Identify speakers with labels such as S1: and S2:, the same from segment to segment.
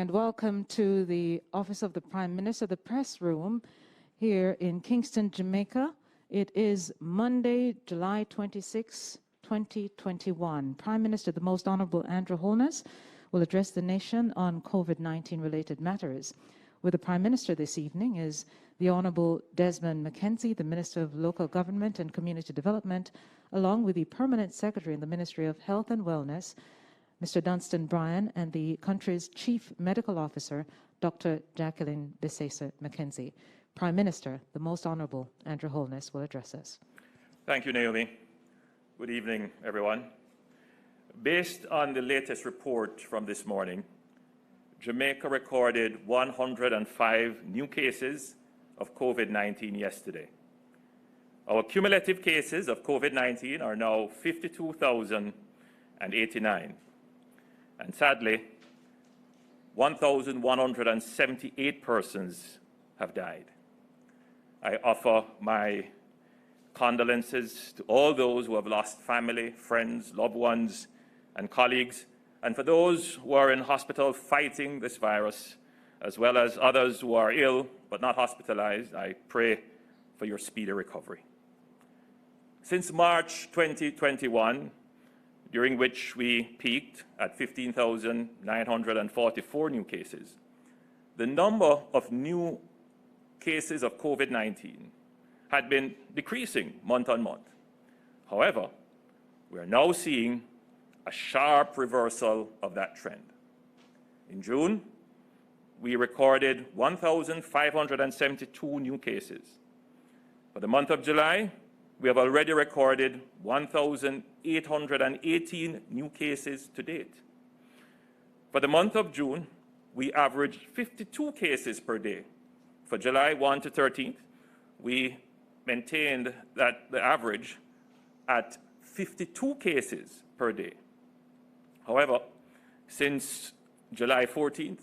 S1: and welcome to the Office of the Prime Minister, the press room here in Kingston, Jamaica. It is Monday, July 26, 2021. Prime Minister, the Most Honorable Andrew Holness, will address the nation on COVID-19 related matters. With the Prime Minister this evening is the Honorable Desmond McKenzie, the Minister of Local Government and Community Development, along with the Permanent Secretary in the Ministry of Health and Wellness, Mr. Dunstan Bryan, and the country's Chief Medical Officer, Dr. Jacqueline Bisesa McKenzie. Prime Minister, the Most Honorable Andrew Holness will address us.
S2: Thank you, Naomi. Good evening, everyone. Based on the latest report from this morning, Jamaica recorded 105 new cases of COVID-19 yesterday. Our cumulative cases of COVID-19 are now 52,089. And sadly, 1,178 persons have died. I offer my condolences to all those who have lost family, friends, loved ones, and colleagues, and for those who are in hospital fighting this virus, as well as others who are ill but not hospitalized. I pray for your speedy recovery. Since March 2021, during which we peaked at 15,944 new cases, the number of new cases of COVID-19 had been decreasing month on month. However, we are now seeing a sharp reversal of that trend. In June, we recorded 1,572 new cases. For the month of July, we have already recorded 1,818 new cases to date. For the month of June, we averaged 52 cases per day. For July 1 to 13th, we maintained that the average at 52 cases per day. However, since July 14th,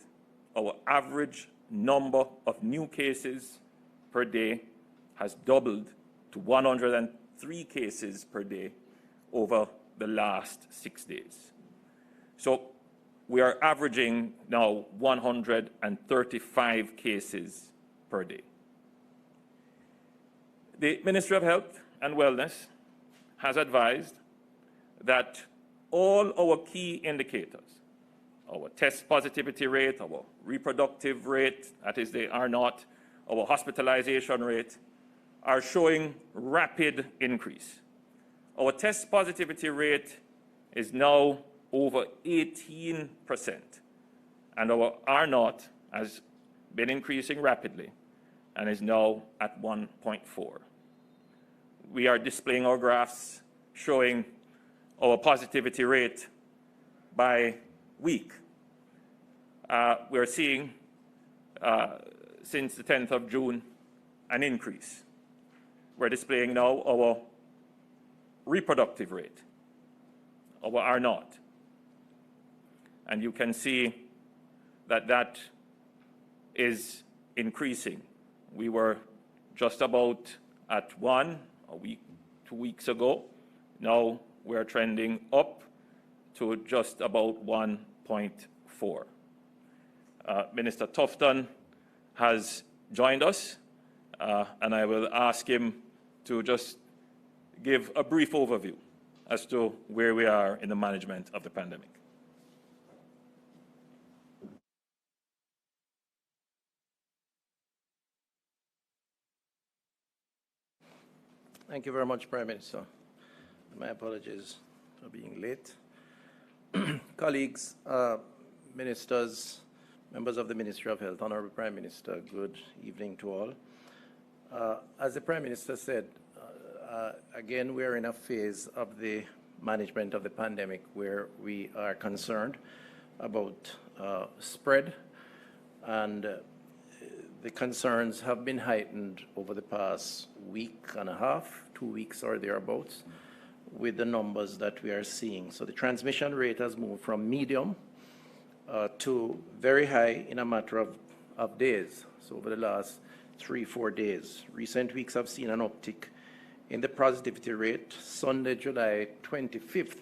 S2: our average number of new cases per day has doubled to 103 cases per day over the last 6 days. So we are averaging now 135 cases per day. The Ministry of Health and Wellness has advised that all our key indicators, our test positivity rate, our reproductive rate, that is the R0, our hospitalization rate, are showing rapid increase. Our test positivity rate is now over 18%, and our R0 has been increasing rapidly and is now at 1.4. We are displaying our graphs showing our positivity rate by week. We're seeing, since the 10th of June, an increase. We're displaying now our reproductive rate, our R0. And you can see that that is increasing. We were just about at 1 a week, 2 weeks ago. Now we're trending up to just about 1.4. Minister Tufton has joined us, and I will ask him to just give a brief overview as to where we are in the management of the pandemic.
S3: Thank you very much, Prime Minister. My apologies for being late. Colleagues, ministers, members of the Ministry of Health, Honorable Prime Minister, good evening to all. As the Prime Minister said, again, we're in a phase of the management of the pandemic where we are concerned about spread, and the concerns have been heightened over the past week and a half, 2 weeks or thereabouts, with the numbers that we are seeing. So the transmission rate has moved from medium to very high in a matter of days. So over the last 3-4 days. Recent weeks have seen an uptick in the positivity rate. Sunday, July 25th,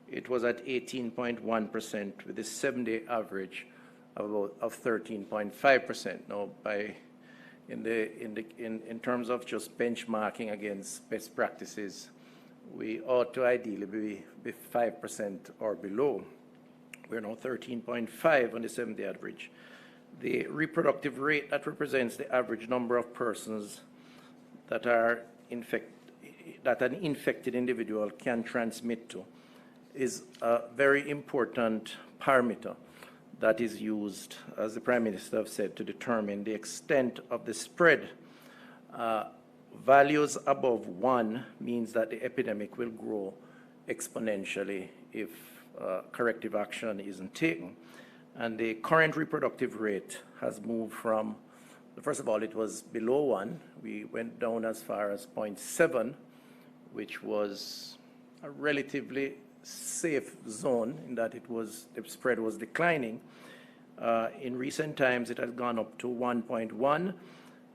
S3: it was at 18.1%, with a 7-day average of 13.5%. Now, in terms of just benchmarking against best practices, we ought to ideally be 5% or below. We're now 13.5 on the 7-day average. The reproductive rate that represents the average number of persons that an infected individual can transmit to is a very important parameter that is used, as the Prime Minister have said, to determine the extent of the spread. Values above 1 means that the epidemic will grow exponentially if corrective action isn't taken. And the current reproductive rate has moved from, first of all, it was below 1. We went down as far as 0.7, which was a relatively safe zone in that the spread was declining. In recent times, it has gone up to 1.1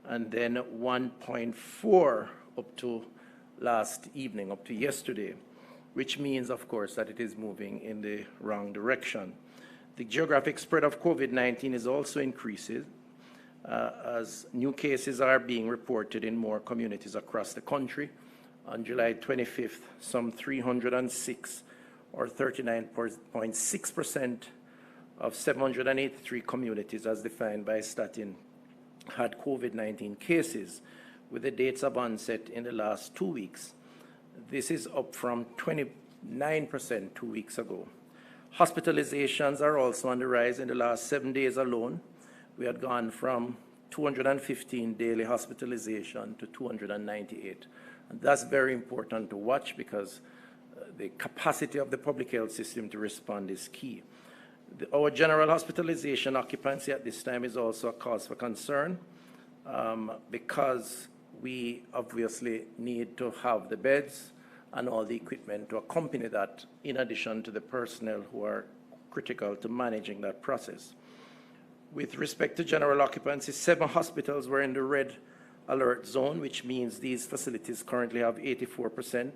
S3: and then 1.4 up to last evening, up to yesterday, which means, of course, that it is moving in the wrong direction. The geographic spread of COVID-19 is also increasing as new cases are being reported in more communities across the country. On July 25th, some 306 or 39.6% of 783 communities, as defined by Statin, had COVID-19 cases with the dates of onset in the last 2 weeks. This is up from 29% 2 weeks ago. Hospitalizations are also on the rise. In the last 7 days alone, we had gone from 215 daily hospitalization to 298. And that's very important to watch because the capacity of the public health system to respond is key. Our general hospitalization occupancy at this time is also a cause for concern because we obviously need to have the beds and all the equipment to accompany that, in addition to the personnel who are critical to managing that process. With respect to general occupancy, 7 hospitals were in the red alert zone, which means these facilities currently have 84%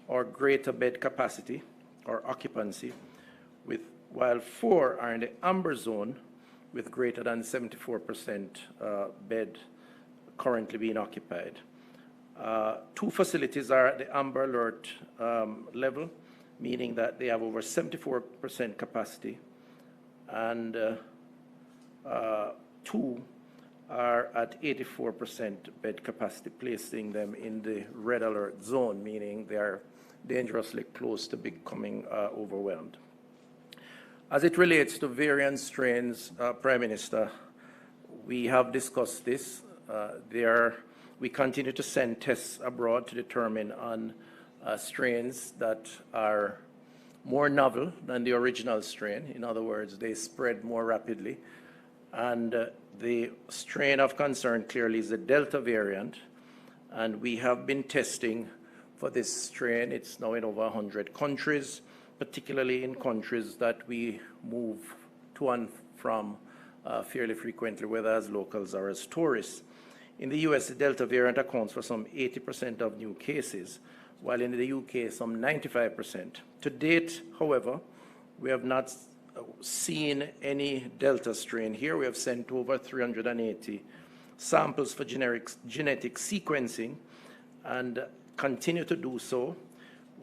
S3: or greater bed capacity or occupancy, while 4 are in the amber zone with greater than 74% bed currently being occupied. 2 facilities are at the amber alert level, meaning that they have over 74% capacity, and 2 are at 84% bed capacity, placing them in the red alert zone, meaning they are dangerously close to becoming overwhelmed. As it relates to variant strains, Prime Minister, we have discussed this. We continue to send tests abroad to determine on strains that are more novel than the original strain. In other words, they spread more rapidly. And the strain of concern clearly is the Delta variant. And we have been testing for this strain. It's now in over 100 countries, particularly in countries that we move to and from fairly frequently, whether as locals or as tourists. In the US, the Delta variant accounts for some 80% of new cases, while in the UK, some 95%. To date, however, we have not seen any Delta strain here. We have sent over 380 samples for genetic sequencing and continue to do so.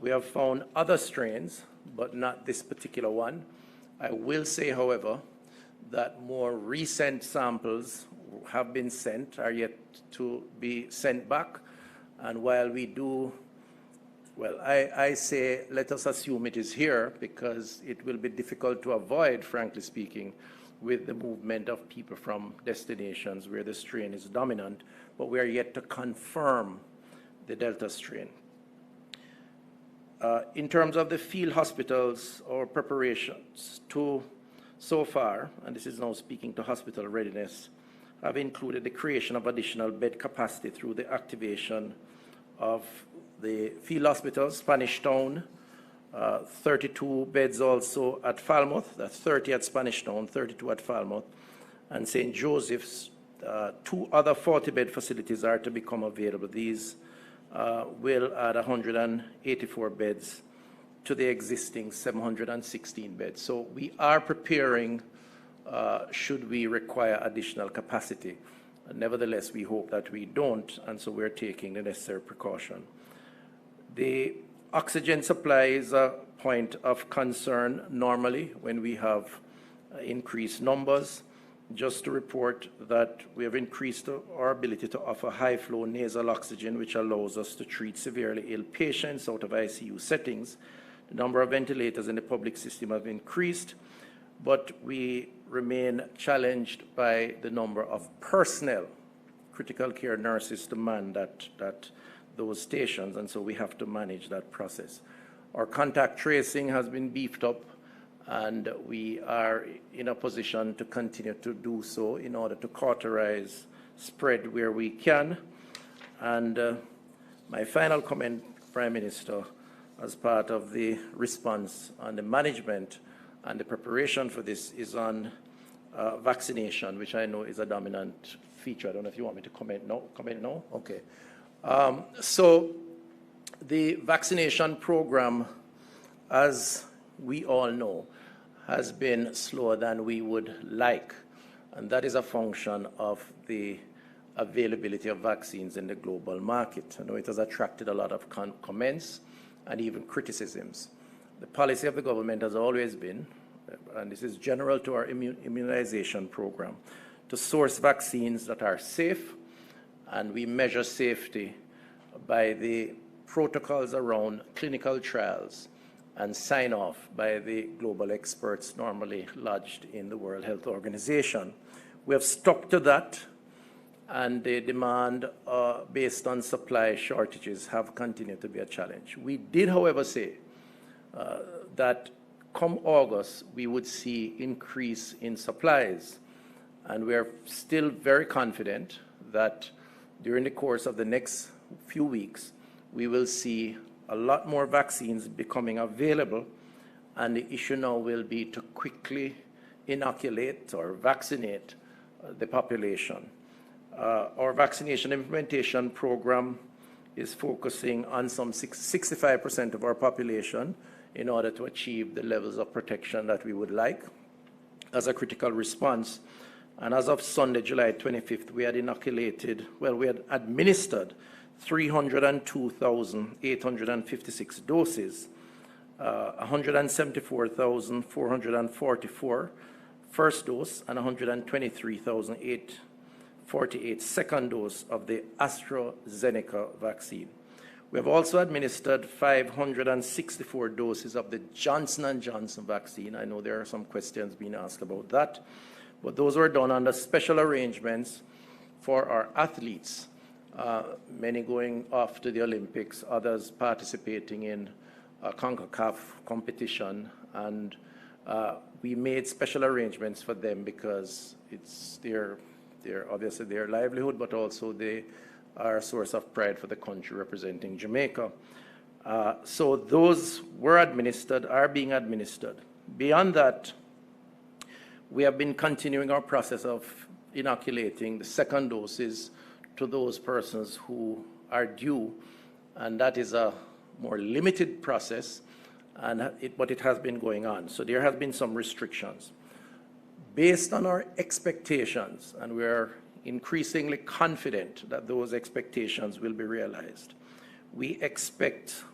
S3: We have found other strains, but not this particular one. I will say, however, that more recent samples have been sent, are yet to be sent back. And while we do, well, I say let us assume it is here because it will be difficult to avoid, frankly speaking, with the movement of people from destinations where the strain is dominant, but we are yet to confirm the Delta strain. In terms of the field hospitals or preparations so far, and this is now speaking to hospital readiness, have included the creation of additional bed capacity through the activation of the field hospitals, Spanish Town, 32 beds also at Falmouth, that's 30 at Spanish Town, 32 at Falmouth, and St. Joseph's. 2 other 40-bed facilities are to become available. These will add 184 beds to the existing 716 beds. So we are preparing should we require additional capacity. Nevertheless, we hope that we don't, and so we're taking the necessary precaution. The oxygen supply is a point of concern normally when we have increased numbers. Just to report that we have increased our ability to offer high-flow nasal oxygen, which allows us to treat severely ill patients out of ICU settings. The number of ventilators in the public system have increased, but we remain challenged by the number of personnel. Critical care nurses demand those stations, and so we have to manage that process. Our contact tracing has been beefed up, and we are in a position to continue to do so in order to cauterize spread where we can. And my final comment, Prime Minister, as part of the response on the management and the preparation for this is on vaccination, which I know is a dominant feature. I don't know if you want me to comment now. Comment now? Okay. So the vaccination program, as we all know, has been slower than we would like, and that is a function of the availability of vaccines in the global market. I know it has attracted a lot of comments and even criticisms. The policy of the government has always been, and this is general to our immunization program, to source vaccines that are safe, and we measure safety by the protocols around clinical trials and sign off by the global experts normally lodged in the World Health Organization. We have stuck to that, and the demand based on supply shortages have continued to be a challenge. We did, however, say that come August, we would see increase in supplies, and we are still very confident that during the course of the next few weeks, we will see a lot more vaccines becoming available, and the issue now will be to quickly inoculate or vaccinate the population. Our vaccination implementation program is focusing on some 65% of our population in order to achieve the levels of protection that we would like as a critical response. And as of Sunday, July 25th, we had administered 302,856 doses, 174,444 first dose, and 123,848 second dose of the AstraZeneca vaccine. We have also administered 564 doses of the Johnson & Johnson vaccine. I know there are some questions being asked about that, but those were done under special arrangements for our athletes. Many going off to the Olympics, others participating in a CONCACAF competition, and we made special arrangements for them because it's obviously their livelihood, but also they are a source of pride for the country representing Jamaica. So those were administered, are being administered. Beyond that, we have been continuing our process of inoculating the second doses to those persons who are due, and that is a more limited process, but it has been going on. So there have been some restrictions. Based on our expectations, and we are increasingly confident that those expectations will be realized, we expect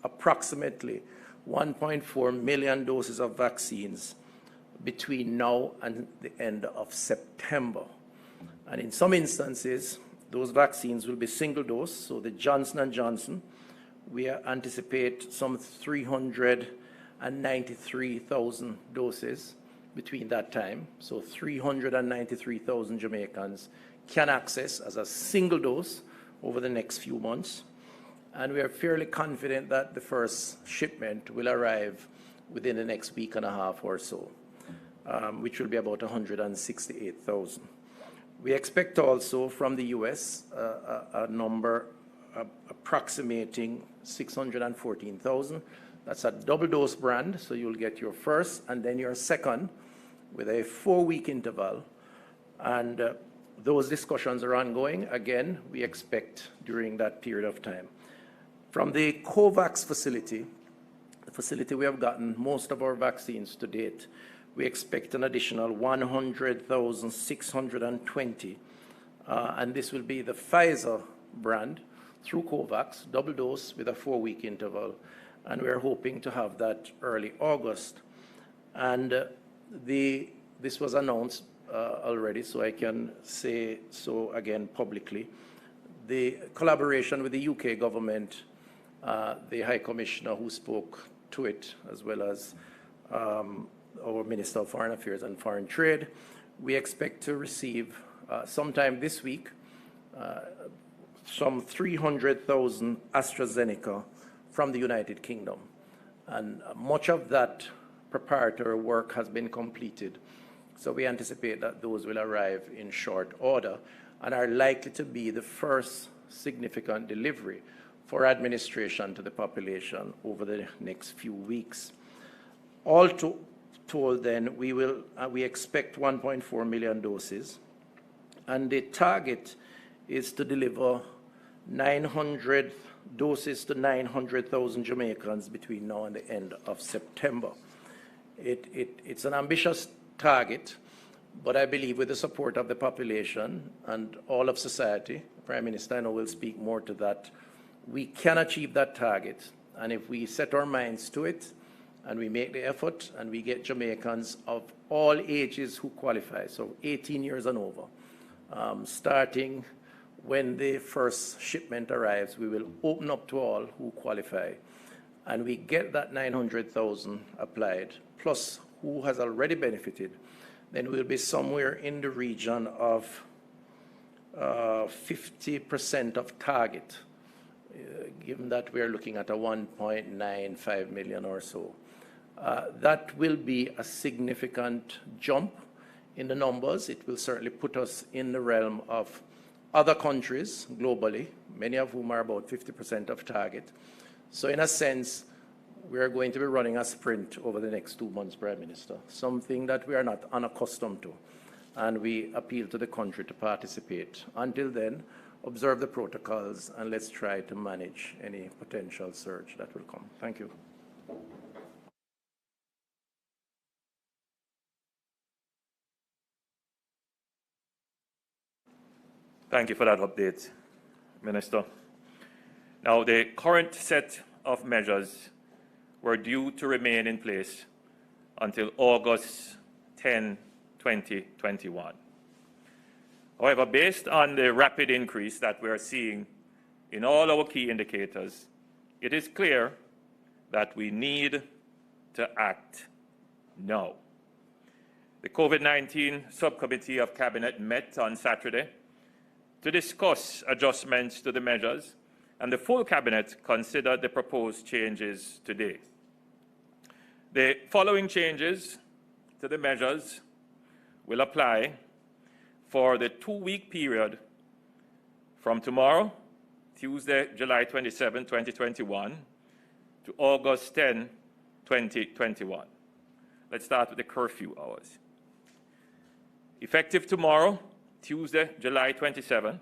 S3: approximately 1.4 million doses of vaccines between now and the end of September. And in some instances, those vaccines will be single dose. So the Johnson & Johnson, we anticipate some 393,000 doses between that time. So 393,000 Jamaicans can access as a single dose over the next few months. And we are fairly confident that the first shipment will arrive within the next week and a half or so, which will be about 168,000. We expect also from the US a number approximating 614,000. That's a double dose brand, so you'll get your first and then your second with a 4-week interval. And those discussions are ongoing. Again, we expect during that period of time. From the COVAX facility, the facility we have gotten most of our vaccines to date, we expect an additional 100,620, and this will be the Pfizer brand through COVAX, double dose with a 4-week interval, and we're hoping to have that early August. And this was announced already, so I can say so again publicly. The collaboration with the UK government, the High Commissioner who spoke to it, as well as our Minister of Foreign Affairs and Foreign Trade, we expect to receive sometime this week some 300,000 AstraZeneca from the United Kingdom. And much of that preparatory work has been completed. So we anticipate that those will arrive in short order and are likely to be the first significant delivery for administration to the population over the next few weeks. All told then, we expect 1.4 million doses, and the target is to deliver 900 doses to 900,000 Jamaicans between now and the end of September. It's an ambitious target, but I believe with the support of the population and all of society, Prime Minister I know will speak more to that, we can achieve that target. And if we set our minds to it and we make the effort and we get Jamaicans of all ages who qualify, so 18 years and over, starting when the first shipment arrives, we will open up to all who qualify, and we get that 900,000 applied, plus who has already benefited, then we'll be somewhere in the region of 50% of target, given that we're looking at a 1.95 million or so. That will be a significant jump in the numbers. It will certainly put us in the realm of other countries globally, many of whom are about 50% of target. So in a sense, we are going to be running a sprint over the next 2 months, Prime Minister, something that we are not unaccustomed to. And we appeal to the country to participate. Until then, observe the protocols and let's try to manage any potential surge that will come. Thank you.
S2: Thank you for that update, Minister. Now, the current set of measures were due to remain in place until August 10, 2021. However, based on the rapid increase that we are seeing in all our key indicators, it is clear that we need to act now. The COVID-19 Subcommittee of Cabinet met on Saturday to discuss adjustments to the measures, and the full Cabinet considered the proposed changes today. The following changes to the measures will apply for the 2-week period from tomorrow, Tuesday, July 27, 2021, to August 10, 2021. Let's start with the curfew hours. Effective tomorrow, Tuesday, July 27,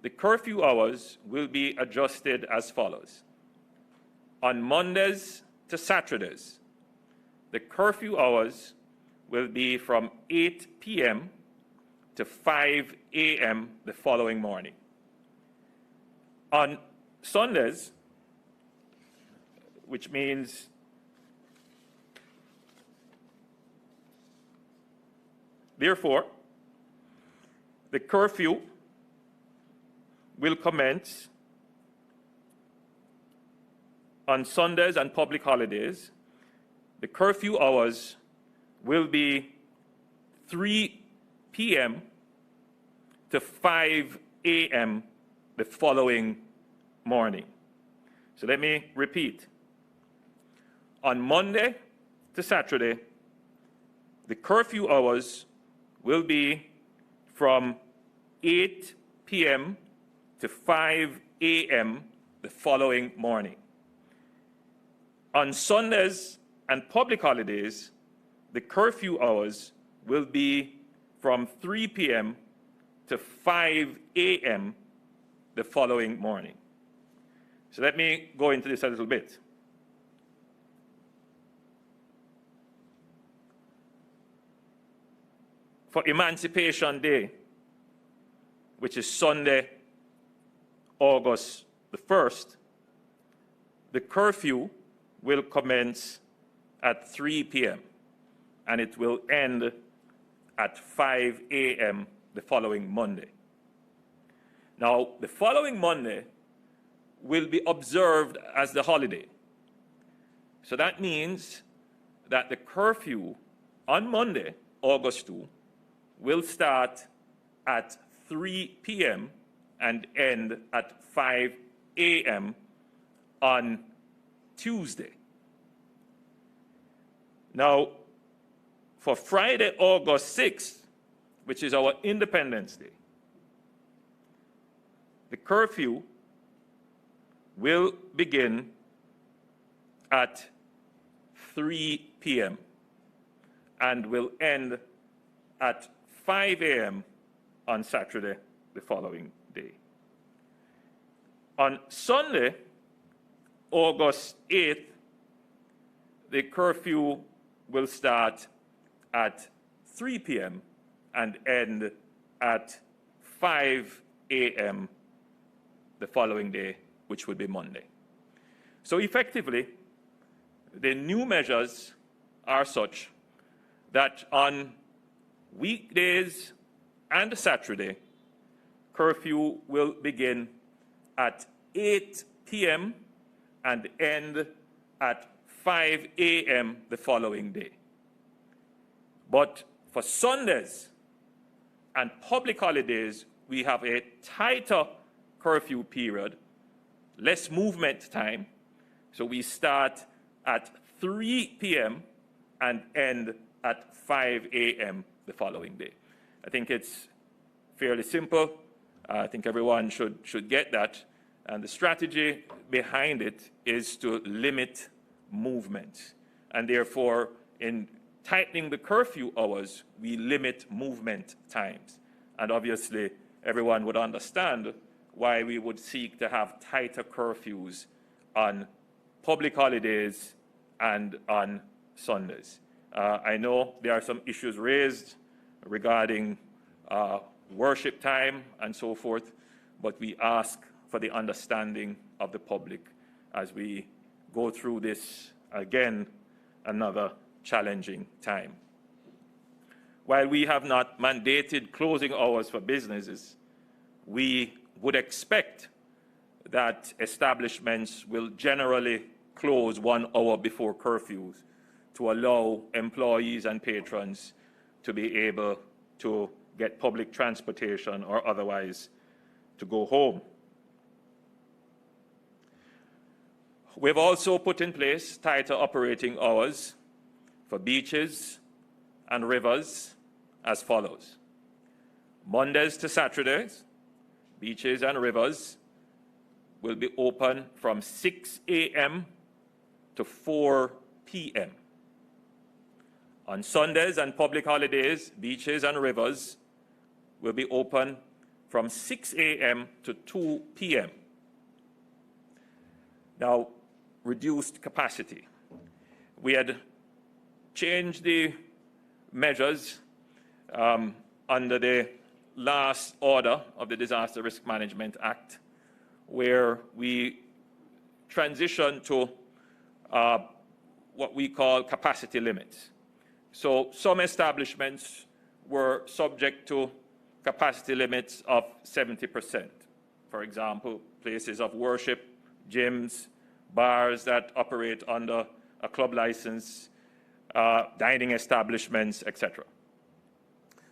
S2: the curfew hours will be adjusted as follows. On Mondays to Saturdays, the curfew hours will be from 8 p.m. to 5 a.m. the following morning. On Sundays, which means therefore, the curfew will commence on Sundays and public holidays. The curfew hours will be 3 p.m. to 5 a.m. the following morning. So let me repeat. On Monday to Saturday, the curfew hours will be from 8 p.m. to 5 a.m. the following morning. On Sundays and public holidays, the curfew hours will be from 3 p.m. to 5 a.m. the following morning. So let me go into this a little bit. For Emancipation Day, which is Sunday, August the 1st, the curfew will commence at 3 p.m. and it will end at 5 a.m. the following Monday. Now, the following Monday will be observed as the holiday. So that means that the curfew on Monday, August 2, will start at 3 p.m. and end at 5 a.m. on Tuesday. Now, for Friday, August 6th, which is our Independence Day, the curfew will begin at 3 p.m. and will end at 5 a.m. on Saturday, the following day. On Sunday, August 8th, the curfew will start at 3 p.m. and end at 5 a.m. the following day, which will be Monday. So effectively, the new measures are such that on weekdays and Saturday, curfew will begin at 8 p.m. and end at 5 a.m. the following day. But for Sundays and public holidays, we have a tighter curfew period, less movement time. So we start at 3 p.m. and end at 5 a.m. the following day. I think it's fairly simple. I think everyone should get that. And the strategy behind it is to limit movement. And therefore, in tightening the curfew hours, we limit movement times. And obviously, everyone would understand why we would seek to have tighter curfews on public holidays and on Sundays. I know there are some issues raised regarding worship time and so forth, but we ask for the understanding of the public as we go through this, again, another challenging time. While we have not mandated closing hours for businesses, we would expect that establishments will generally close 1 hour before curfews to allow employees and patrons to be able to get public transportation or otherwise to go home. We've also put in place tighter operating hours for beaches and rivers as follows. Mondays to Saturdays, beaches and rivers will be open from 6 a.m. to 4 p.m. On Sundays and public holidays, beaches and rivers will be open from 6 a.m. to 2 p.m. Now, reduced capacity. We had changed the measures under the last order of the Disaster Risk Management Act, where we transitioned to what we call capacity limits. So some establishments were subject to capacity limits of 70%. For example, places of worship, gyms, bars that operate under a club license, dining establishments, etc.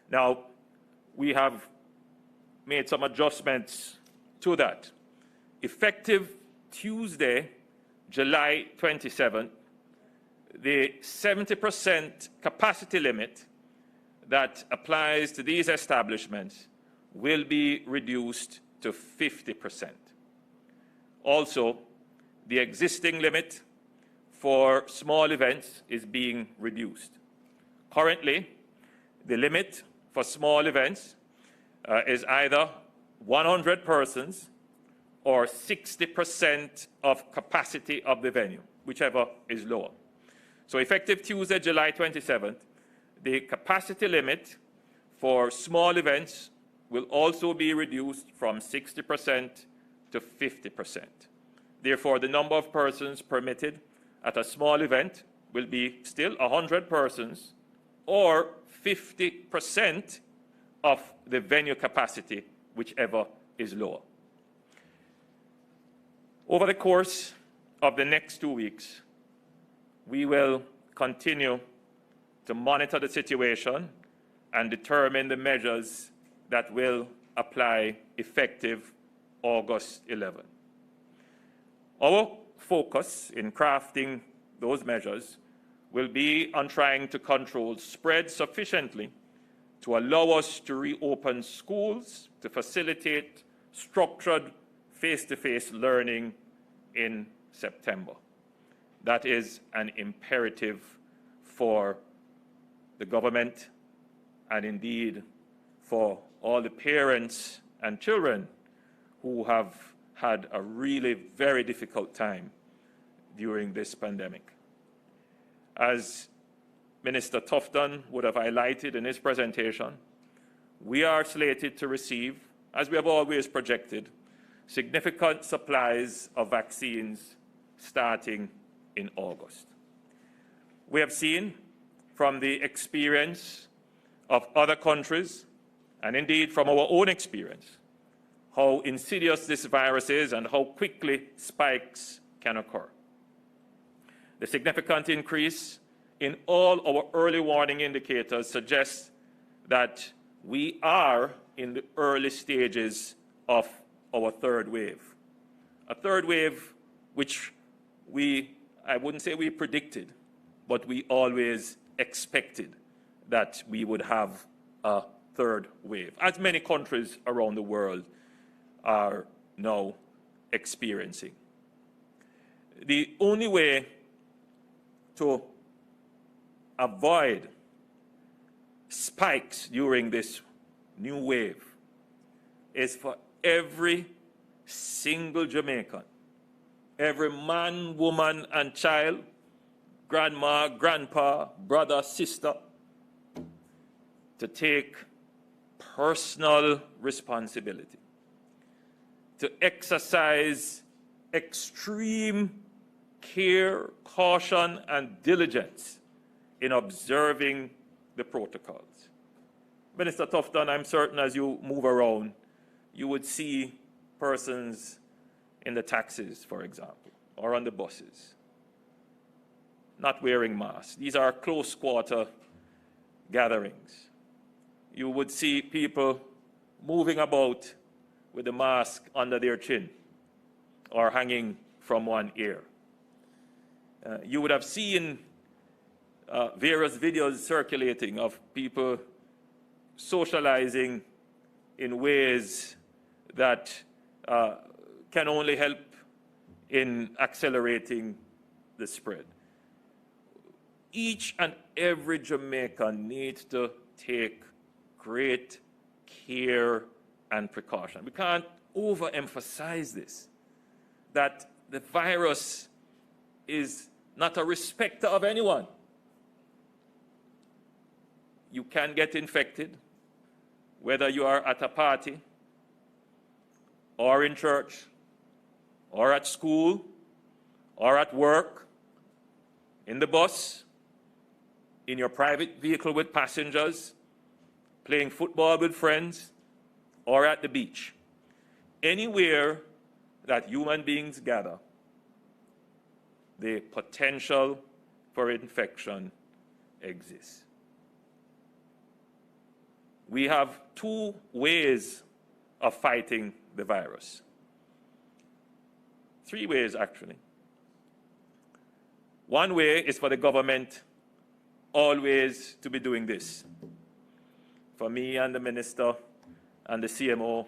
S2: Now, we have made some adjustments to that. Effective Tuesday, July 27th, the 70% capacity limit that applies to these establishments will be reduced to 50%. Also, the existing limit for small events is being reduced. Currently, the limit for small events is either 100 persons or 60% of capacity of the venue, whichever is lower. So effective Tuesday, July 27th, the capacity limit for small events will also be reduced from 60% to 50%. Therefore, the number of persons permitted at a small event will be still 100 persons or 50% of the venue capacity, whichever is lower. Over the course of the next 2 weeks, we will continue to monitor the situation and determine the measures that will apply effective August 11. Our focus in crafting those measures will be on trying to control spread sufficiently to allow us to reopen schools to facilitate structured face-to-face learning in September. That is an imperative for the government and indeed for all the parents and children who have had a really very difficult time during this pandemic. As Minister Tufton would have highlighted in his presentation, we are slated to receive, as we have always projected, significant supplies of vaccines starting in August. We have seen from the experience of other countries, and indeed from our own experience, how insidious this virus is and how quickly spikes can occur. The significant increase in all our early warning indicators suggests that we are in the early stages of our third wave. A third wave which I wouldn't say we predicted, but we always expected that we would have a third wave, as many countries around the world are now experiencing. The only way to avoid spikes during this new wave is for every single Jamaican, every man, woman, and child, grandma, grandpa, brother, sister, to take personal responsibility, to exercise extreme care, caution, and diligence in observing the protocols. Minister Tufton, I'm certain as you move around, you would see persons in the taxis, for example, or on the buses, not wearing masks. These are close quarter gatherings. You would see people moving about with a mask under their chin or hanging from one ear. You would have seen various videos circulating of people socializing in ways that can only help in accelerating the spread. Each and every Jamaican needs to take great care and precaution. We can't overemphasize this, that the virus is not a respecter of anyone. You can get infected, whether you are at a party, or in church, or at school, or at work, in the bus, in your private vehicle with passengers, playing football with friends, or at the beach. Anywhere that human beings gather, the potential for infection exists. We have two ways of fighting the virus. Three ways, actually. One way is for the government always to be doing this. For me and the minister and the CMO,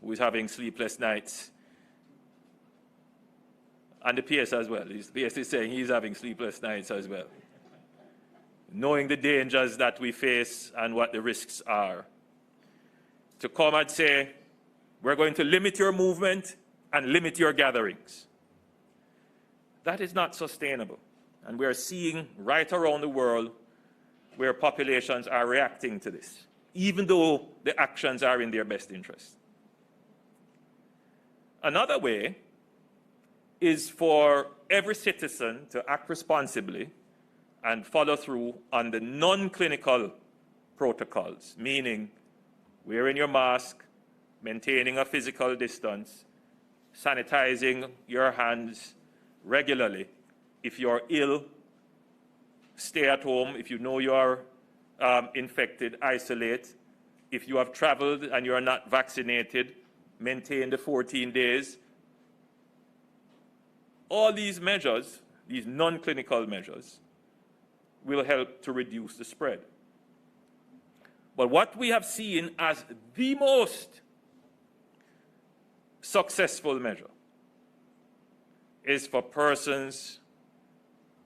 S2: who is having sleepless nights, and the PS as well. The PS is saying he's having sleepless nights as well, knowing the dangers that we face and what the risks are. To come and say, we're going to limit your movement and limit your gatherings. That is not sustainable. And we're seeing right around the world where populations are reacting to this. even though the actions are in their best interest. Another way is for every citizen to act responsibly and follow through on the non-clinical protocols, meaning wearing your mask, maintaining a physical distance, sanitizing your hands regularly. If you're ill, stay at home. If you know you're infected, isolate. If you have traveled and you're not vaccinated, maintain the 14 days. All these measures, these non-clinical measures, will help to reduce the spread. But what we have seen as the most successful measure is for persons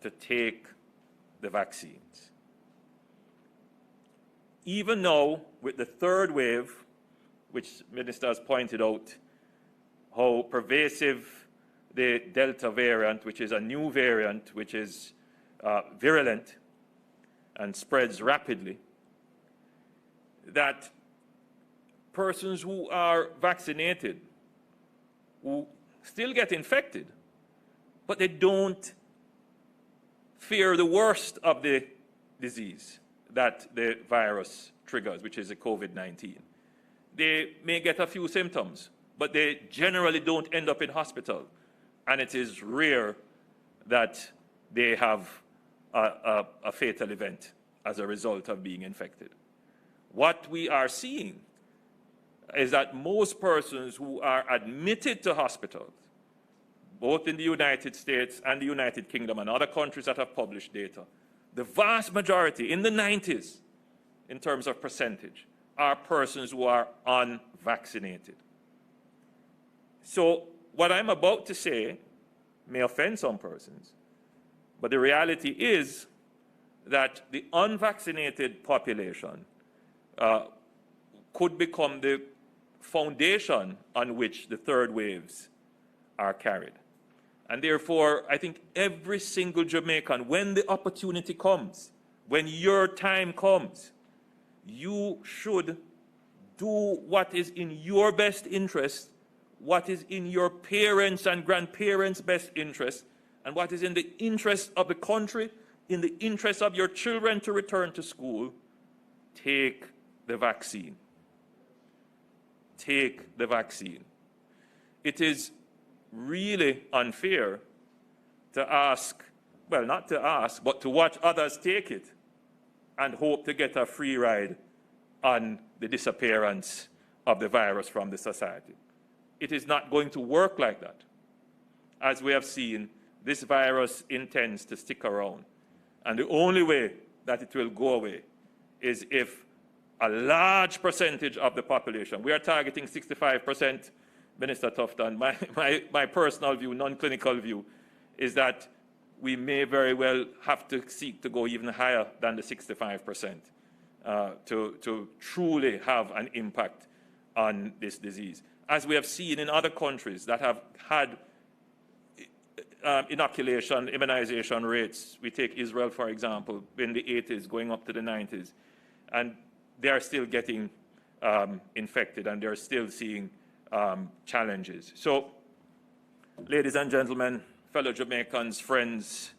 S2: to take the vaccines. Even now, with the third wave, which Minister has pointed out, how pervasive the Delta variant, which is a new variant, which is virulent and spreads rapidly, that persons who are vaccinated, who still get infected, but they don't fear the worst of the disease that the virus triggers, which is the COVID-19. They may get a few symptoms, but they generally don't end up in hospital. And it is rare that they have a fatal event as a result of being infected. What we are seeing is that most persons who are admitted to hospitals, both in the United States and the United Kingdom and other countries that have published data, the vast majority, in the 90s, in terms of percentage, are persons who are unvaccinated. So what I'm about to say may offend some persons, but the reality is that the unvaccinated population could become the foundation on which the third waves are carried. And therefore, I think every single Jamaican, when the opportunity comes, when your time comes, you should do what is in your best interest, what is in your parents' and grandparents' best interest, and what is in the interest of the country, in the interest of your children to return to school. Take the vaccine. Take the vaccine. It is really unfair to ask, well, not to ask, but to watch others take it and hope to get a free ride on the disappearance of the virus from the society. It is not going to work like that. As we have seen, this virus intends to stick around. And the only way that it will go away is if a large percentage of the population, we are targeting 65%, Minister Tufton. My personal view, non-clinical view, is that we may very well have to seek to go even higher than the 65% to truly have an impact on this disease. As we have seen in other countries that have had immunization rates, we take Israel, for example, in the 80s, going up to the 90s, and they are still getting infected and they're still seeing challenges. So, ladies and gentlemen, fellow Jamaicans, friends,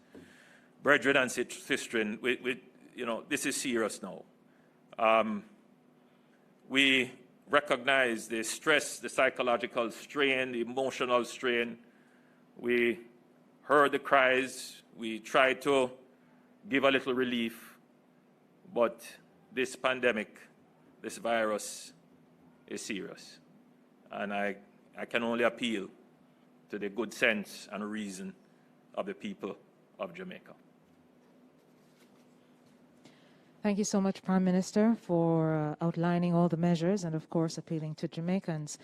S2: brethren and sistren, this is serious now. We recognize the stress, the psychological strain, the emotional strain. We heard the cries. We tried to give a little relief. But this pandemic, this virus is serious. And I can only appeal to the good sense and reason of the people of Jamaica.
S1: Thank you so much, Prime Minister, for outlining all the measures and, of course, appealing to Jamaicans.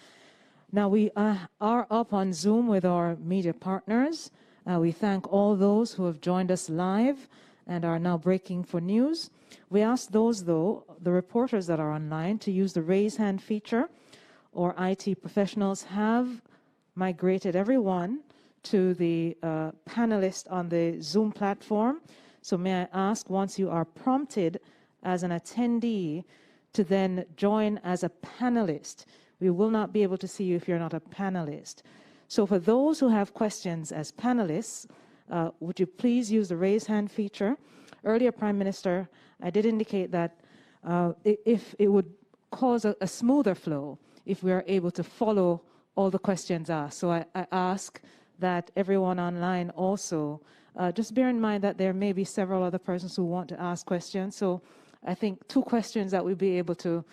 S1: Now, we are up on Zoom with our media partners. We thank all those who have joined us live and are now breaking for news. We ask those, though, the reporters that are online, to use the raise hand feature. Or IT professionals have migrated everyone to the panelist on the Zoom platform. So may I ask, once you are prompted as an attendee to then join as a panelist. We will not be able to see you if you're not a panelist. So for those who have questions as panelists, would you please use the raise hand feature? Earlier, Prime Minister, I did indicate that if it would cause a smoother flow if we are able to follow all the questions asked. So I ask that everyone online also just bear in mind that there may be several other persons who want to ask questions. So I think 2 questions that we'll be able to,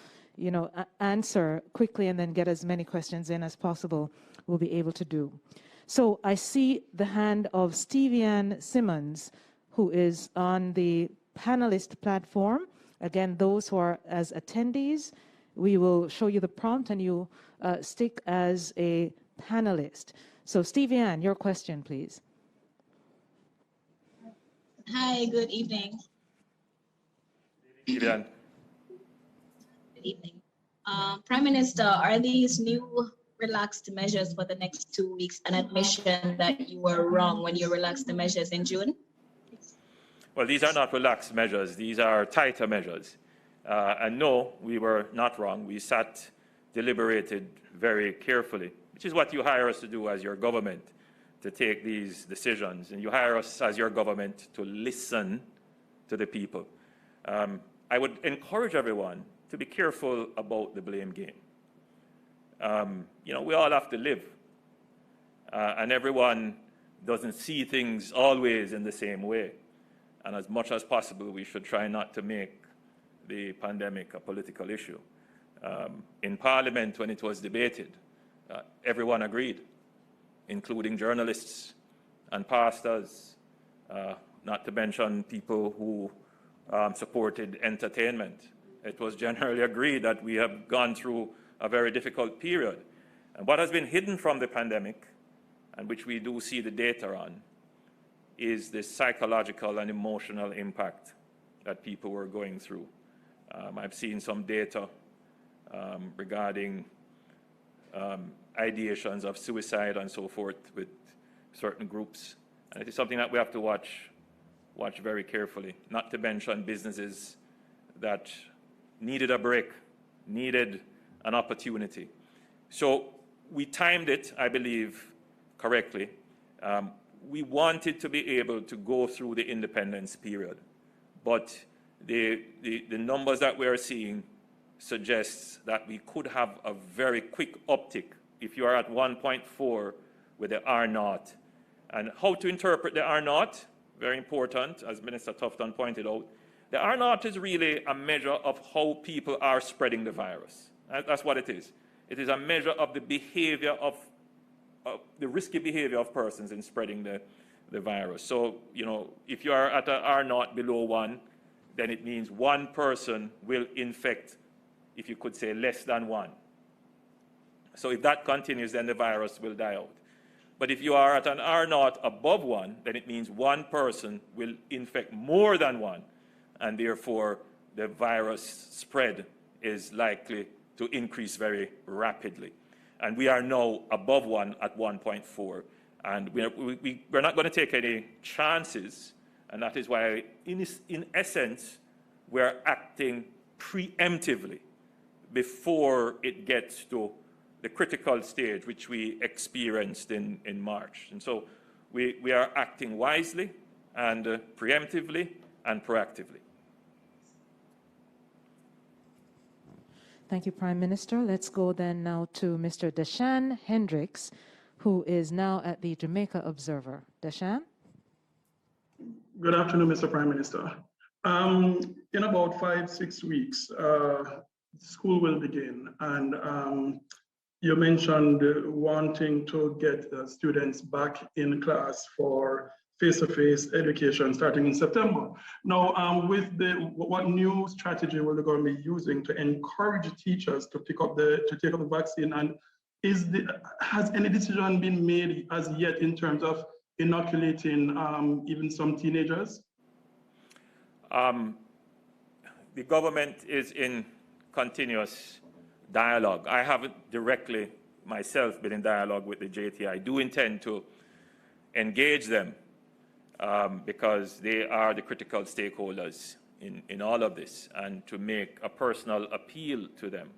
S1: answer quickly and then get as many questions in as possible, we'll be able to do. So I see the hand of Stevian Simmons, who is on the panelist platform. Again, those who are as attendees, we will show you the prompt and you stick as a panelist. So Stevian, your question, please.
S4: Hi, good evening.
S2: Stevian.
S4: Good evening. Prime Minister, are these new relaxed measures for the next 2 weeks an admission that you were wrong when you relaxed the measures in June?
S2: Well, these are not relaxed measures. These are tighter measures. And no, we were not wrong. We sat, deliberated very carefully, which is what you hire us to do as your government, to take these decisions. And you hire us as your government to listen to the people. I would encourage everyone to be careful about the blame game. We all have to live. And everyone doesn't see things always in the same way. And as much as possible, we should try not to make the pandemic a political issue. In Parliament, when it was debated, everyone agreed, including journalists and pastors, not to mention people who supported entertainment. It was generally agreed that we have gone through a very difficult period. And what has been hidden from the pandemic, and which we do see the data on, is the psychological and emotional impact that people were going through. I've seen some data regarding ideations of suicide and so forth with certain groups. And it is something that we have to watch very carefully, not to mention businesses that needed a break, needed an opportunity. So we timed it, I believe, correctly. We wanted to be able to go through the independence period, but the numbers that we are seeing suggests that we could have a very quick uptick if you are at 1.4 with the R0. And how to interpret the R0, very important, as Minister Tufton pointed out. The R0 is really a measure of how people are spreading the virus. That's what it is. It is a measure of the behavior of the risky behavior of persons in spreading the virus. So, if you are at an R0 below 1, then it means one person will infect, if you could say, less than 1. So if that continues, then the virus will die out. But if you are at an R0 above 1, then it means one person will infect more than 1, and therefore the virus spread is likely to increase very rapidly. And we are now above 1 at 1.4. And we're not going to take any chances. And that is why, in essence, we're acting preemptively before it gets to the critical stage, which we experienced in March. And so we are acting wisely and preemptively and proactively.
S1: Thank you, Prime Minister. Let's go then now to Mr. Deshan Hendricks, who is now at the Jamaica Observer. Deshan?
S5: Good afternoon, Mr. Prime Minister. In about 5-6 weeks, school will begin, and you mentioned wanting to get the students back in class for face-to-face education starting in September. Now, what new strategy will the government be using to encourage teachers to take up the vaccine? And has any decision been made as yet in terms of inoculating even some teenagers?
S2: The government is in continuous dialogue. I haven't directly myself been in dialogue with the JT. I do intend to engage them because they are the critical stakeholders in all of this and to make a personal appeal to them.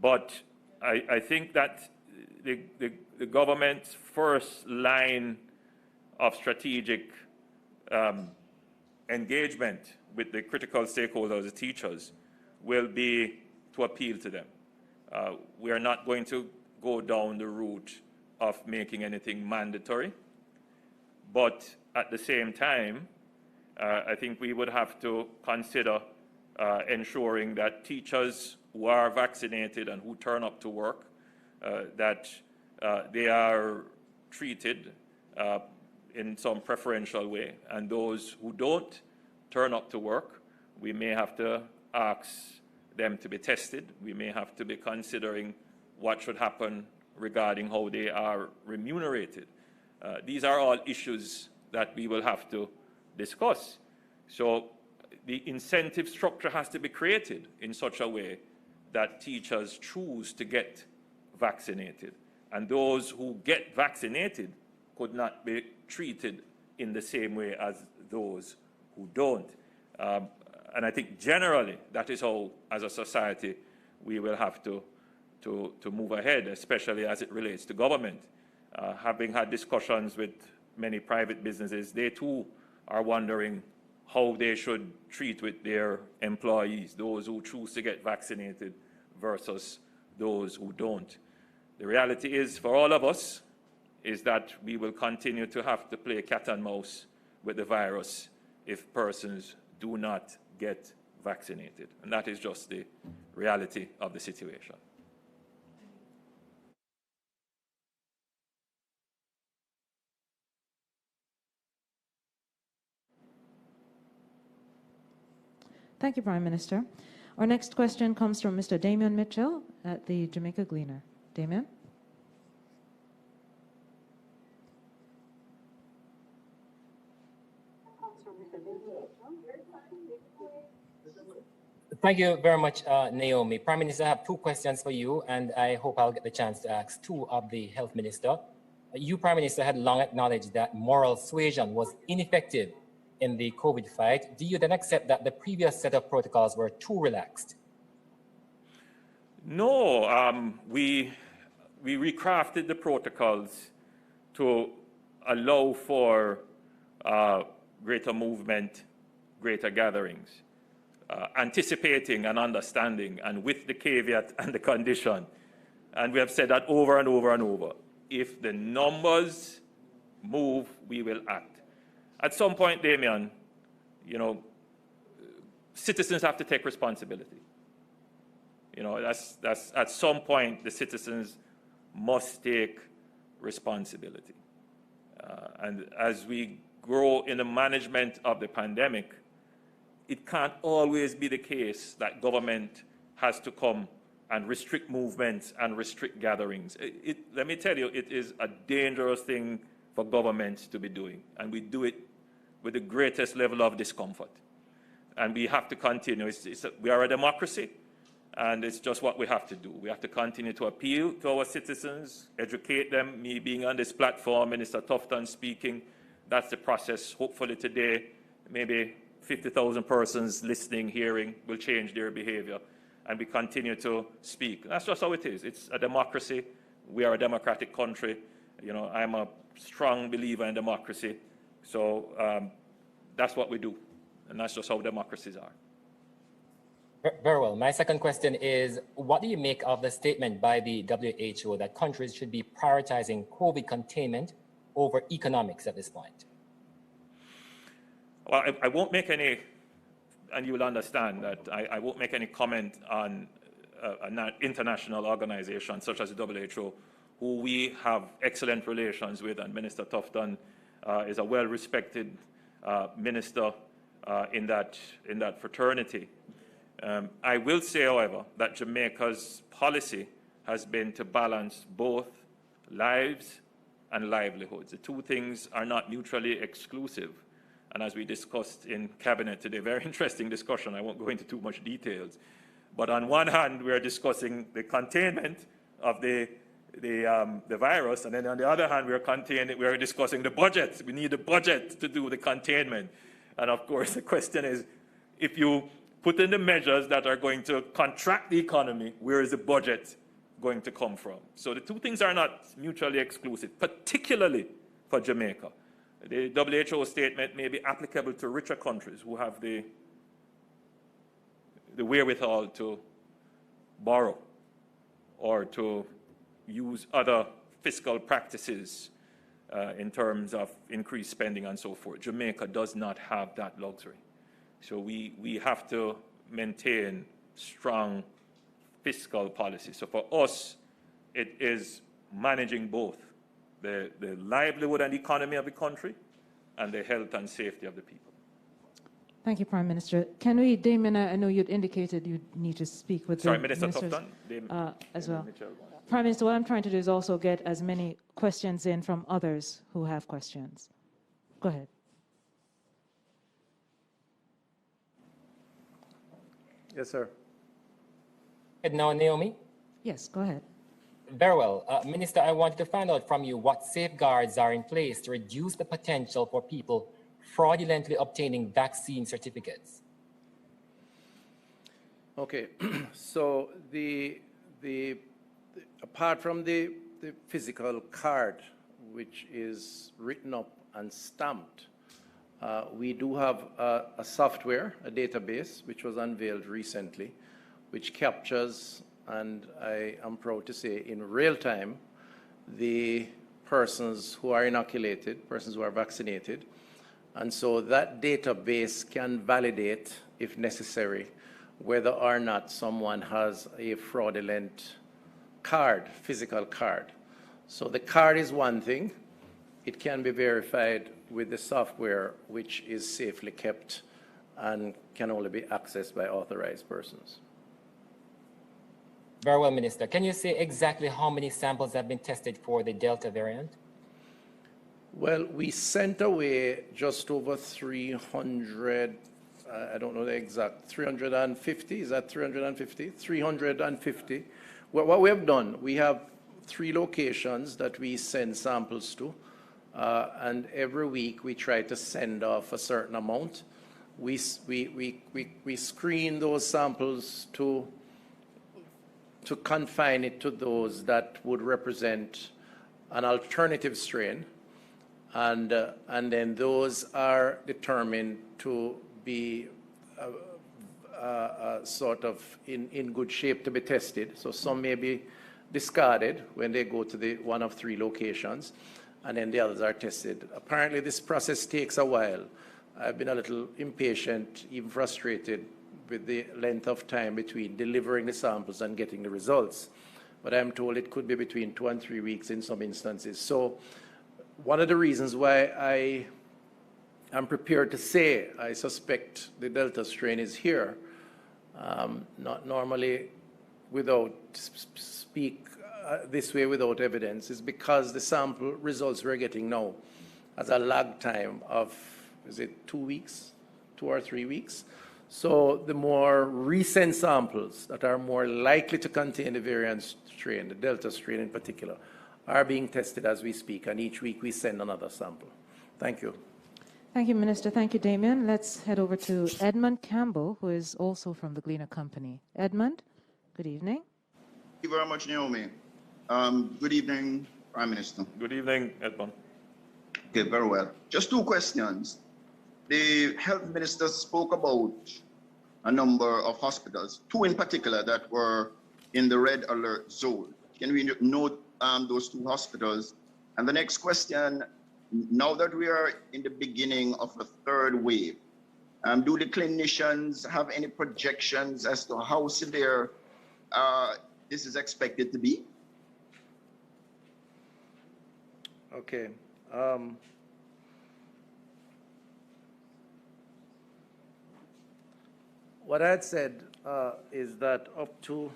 S2: But I think that the government's first line of strategic engagement with the critical stakeholders, the teachers, will be to appeal to them. We are not going to go down the route of making anything mandatory, but at the same time, I think we would have to consider ensuring that teachers who are vaccinated and who turn up to work, that they are treated in some preferential way. And those who don't turn up to work, we may have to ask them to be tested. We may have to be considering what should happen regarding how they are remunerated. These are all issues that we will have to discuss. So the incentive structure has to be created in such a way that teachers choose to get vaccinated. And those who get vaccinated could not be treated in the same way as those who don't. And I think generally that is how, as a society, we will have to move ahead, especially as it relates to government. Having had discussions with many private businesses, they too are wondering how they should treat with their employees, those who choose to get vaccinated versus those who don't. The reality is, for all of us, is that we will continue to have to play cat and mouse with the virus if persons do not get vaccinated. And that is just the reality of the situation.
S1: Thank you, Prime Minister. Our next question comes from Mr. Damian Mitchell at the Jamaica Gleaner. Damian?
S6: Thank you very much, Naomi. Prime Minister, I have two questions for you, and I hope I'll get the chance to ask two of the Health Minister. You, Prime Minister, had long acknowledged that moral suasion was ineffective in the COVID fight. Do you then accept that the previous set of protocols were too relaxed?
S2: No, we recrafted the protocols to allow for greater movement, greater gatherings, anticipating and understanding, and with the caveat and the condition. And we have said that over and over and over. If the numbers move, we will act. At some point, Damian, you know, citizens have to take responsibility. You know, that's at some point, the citizens must take responsibility. And as we grow in the management of the pandemic, it can't always be the case that government has to come and restrict movements and restrict gatherings. Let me tell you, it is a dangerous thing for governments to be doing, and we do it with the greatest level of discomfort. And we have to continue. We are a democracy, and it's just what we have to do. We have to continue to appeal to our citizens, educate them. Me being on this platform, Minister Tufton speaking, that's the process. Hopefully today, maybe 50,000 persons listening, hearing, will change their behavior, and we continue to speak. That's just how it is. It's a democracy. We are a democratic country. You know, I'm a strong believer in democracy. So that's what we do, and that's just how democracies are.
S6: Very well. My second question is, what do you make of the statement by the WHO that countries should be prioritizing COVID containment over economics at this point?
S2: Well, I won't make any, and you will understand that I won't make any comment on an international organization such as the WHO, who we have excellent relations with, and Minister Tufton is a well-respected minister in that fraternity. I will say, however, that Jamaica's policy has been to balance both lives and livelihoods. The two things are not mutually exclusive. And as we discussed in Cabinet today, very interesting discussion, I won't go into too much details. But on one hand, we are discussing the containment of the virus, and then on the other hand, we are discussing the budget. We need a budget to do the containment. And of course, the question is, if you put in the measures that are going to contract the economy, where is the budget going to come from? So the two things are not mutually exclusive, particularly for Jamaica. The WHO statement may be applicable to richer countries who have the wherewithal to borrow or to use other fiscal practices in terms of increased spending and so forth. Jamaica does not have that luxury. So we have to maintain strong fiscal policy. So for us, it is managing both the livelihood and economy of the country and the health and safety of the people.
S1: Thank you, Prime Minister. Can we, Damien, I know you'd indicated you need to speak with
S2: Sorry,
S1: the
S2: Minister
S1: ministers
S2: Tufton,
S1: as well.
S2: Mitchell.
S1: Prime Minister, what I'm trying to do is also get as many questions in from others who have questions. Go ahead.
S3: Yes, sir.
S6: And now, Naomi?
S1: Yes, go ahead.
S6: Very well. Minister, I wanted to find out from you what safeguards are in place to reduce the potential for people fraudulently obtaining vaccine certificates.
S3: Okay, so apart from the physical card, which is written up and stamped, we do have a software, a database, which was unveiled recently, which captures, and I am proud to say, in real time, the persons who are inoculated, persons who are vaccinated. And so that database can validate, if necessary, whether or not someone has a fraudulent card, physical card. So the card is one thing. It can be verified with the software, which is safely kept and can only be accessed by authorized persons.
S6: Very well, Minister. Can you say exactly how many samples have been tested for the Delta variant?
S3: Well, we sent away just over 300, I don't know the exact, 350, is that 350? 350. Well, what we have done, we have 3 locations that we send samples to, and every week we try to send off a certain amount. We screen those samples to confine it to those that would represent an alternative strain. And then those are determined to be sort of in good shape to be tested. So some may be discarded when they go to the one of 3 locations, and then the others are tested. Apparently this process takes a while. I've been a little impatient, even frustrated with the length of time between delivering the samples and getting the results. But I'm told it could be between 2 and 3 weeks in some instances. So one of the reasons why I am prepared to say I suspect the Delta strain is here, not normally without speak this way without evidence, is because the sample results we're getting now has a lag time of, is it 2 weeks, 2 or 3 weeks? So the more recent samples that are more likely to contain the variant strain, the Delta strain in particular, are being tested as we speak, and each week we send another sample. Thank you.
S1: Thank you, Minister. Thank you, Damien. Let's head over to Edmund Campbell, who is also from the Gleaner Company. Edmund, good evening.
S7: Thank you very much, Naomi. Good evening, Prime Minister.
S2: Good evening, Edmund.
S7: Okay, very well. Just 2 questions. The health minister spoke about a number of hospitals, 2 in particular that were in the red alert zone. Can we note those 2 hospitals? And the next question, now that we are in the beginning of a 3rd wave, do the clinicians have any projections as to how severe this is expected to be?
S3: Okay. What I had said is that up to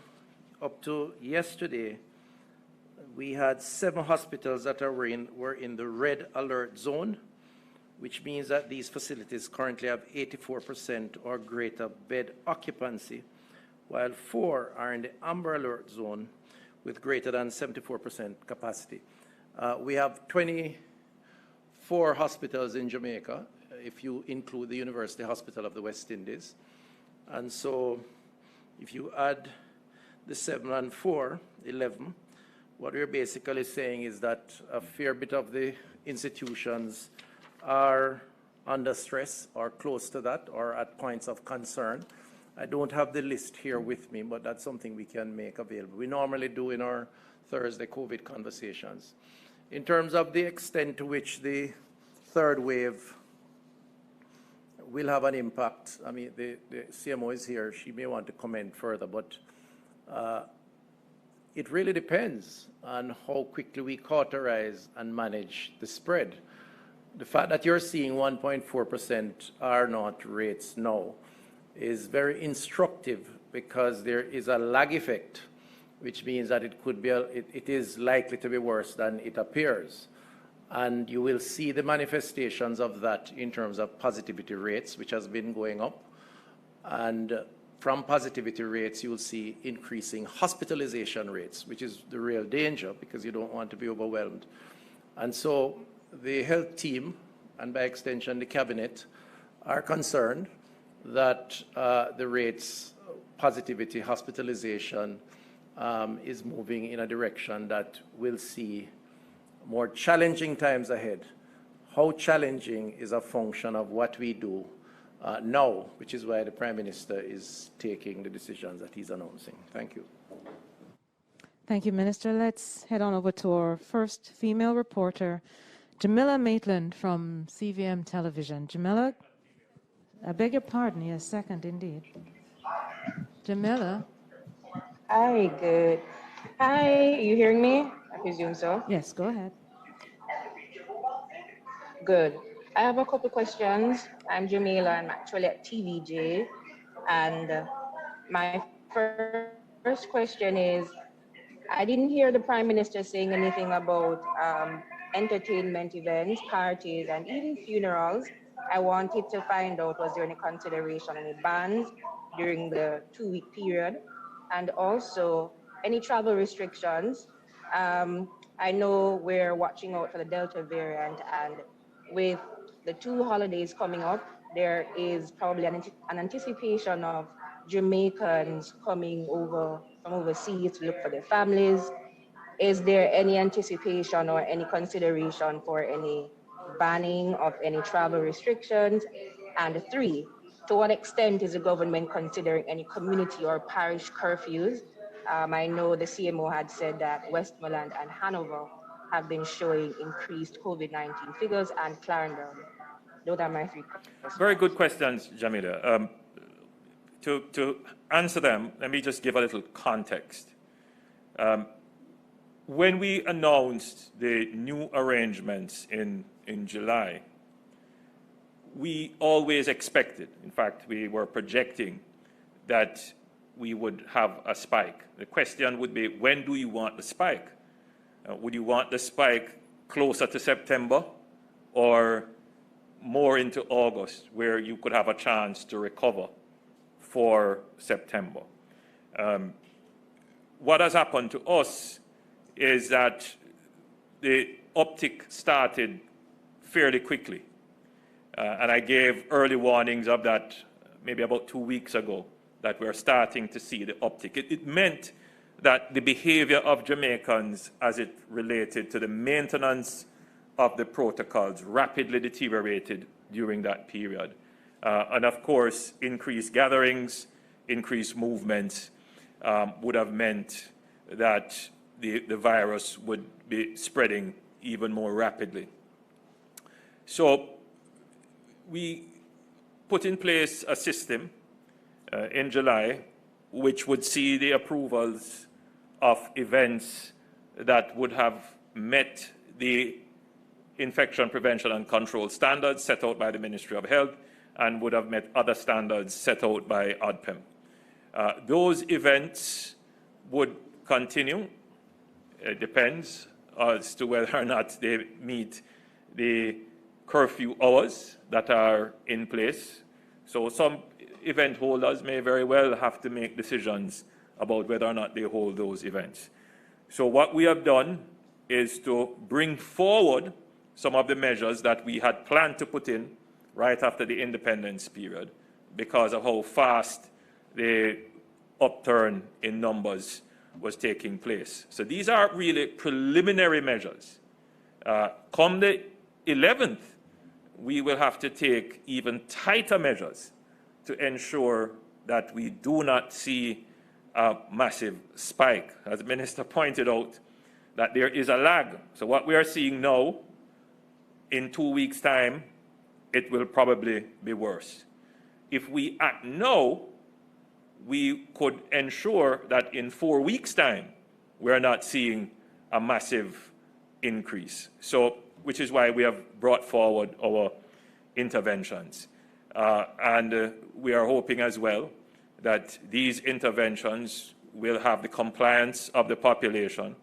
S3: yesterday, we had 7 hospitals that were in the red alert zone, which means that these facilities currently have 84% or greater bed occupancy, while 4 are in the amber alert zone with greater than 74% capacity. We have 24 hospitals in Jamaica, if you include the University Hospital of the West Indies. And so if you add the 7 and 4, 11, what we're basically saying is that a fair bit of the institutions are under stress or close to that or at points of concern. I don't have the list here with me, but that's something we can make available. We normally do in our Thursday COVID conversations. In terms of the extent to which the third wave will have an impact, I mean, the CMO is here. She may want to comment further, but it really depends on how quickly we cauterize and manage the spread. The fact that you're seeing 1.4% R0 rates now is very instructive because there is a lag effect, which means that it could be, it is likely to be worse than it appears. And you will see the manifestations of that in terms of positivity rates, which has been going up. And from positivity rates, you will see increasing hospitalization rates, which is the real danger because you don't want to be overwhelmed. And so the health team, and by extension the cabinet, are concerned that the rates, positivity, hospitalization is moving in a direction that will see more challenging times ahead. How challenging is a function of what we do now, which is why the Prime Minister is taking the decisions that he's announcing. Thank you.
S1: Thank you, Minister. Let's head on over to our first female reporter, Jamila Maitland from CVM Television. Jamila, I beg your pardon, yes, second indeed. Jamila.
S8: Hi, good. Hi, you hearing me? I presume so.
S1: Yes, go ahead.
S8: Good. I have a couple questions. I'm Jamila. I'm actually at TVJ. And my first question is, I didn't hear the Prime Minister saying anything about entertainment events, parties, and even funerals. I wanted to find out, was there any consideration, any bans during the 2-week period? And also, any travel restrictions? I know we're watching out for the Delta variant, and with the 2 holidays coming up, there is probably an anticipation of Jamaicans coming over from overseas to look for their families. Is there any anticipation or any consideration for any banning of any travel restrictions? And 3, to what extent is the government considering any community or parish curfews? I know the CMO had said that Westmoreland and Hanover have been showing increased COVID-19 figures, and Clarendon. Those are my 3 questions.
S2: Very good questions, Jamila. To answer them, let me just give a little context. When we announced the new arrangements in July, we always expected, in fact, we were projecting that we would have a spike. The question would be, when do you want the spike? Would you want the spike closer to September or more into August, where you could have a chance to recover for September? What has happened to us is that the uptick started fairly quickly. And I gave early warnings of that maybe about 2 weeks ago, that we're starting to see the uptick. It meant that the behavior of Jamaicans as it related to the maintenance of the protocols rapidly deteriorated during that period. And of course, increased gatherings, increased movements would have meant that the virus would be spreading even more rapidly. So we put in place a system in July which would see the approvals of events that would have met the infection prevention and control standards set out by the Ministry of Health and would have met other standards set out by ODPEM. Those events would continue. It depends as to whether or not they meet the curfew hours that are in place. So some event holders may very well have to make decisions about whether or not they hold those events. So what we have done is to bring forward some of the measures that we had planned to put in right after the independence period because of how fast the upturn in numbers was taking place. So these are really preliminary measures. Come the 11th, we will have to take even tighter measures to ensure that we do not see a massive spike. As the Minister pointed out, that there is a lag. So what we are seeing now, in 2 weeks' time, it will probably be worse. If we act now, we could ensure that in 4 weeks' time, we're not seeing a massive increase. So, which is why we have brought forward our interventions. And we are hoping as well that these interventions will have the compliance of the population.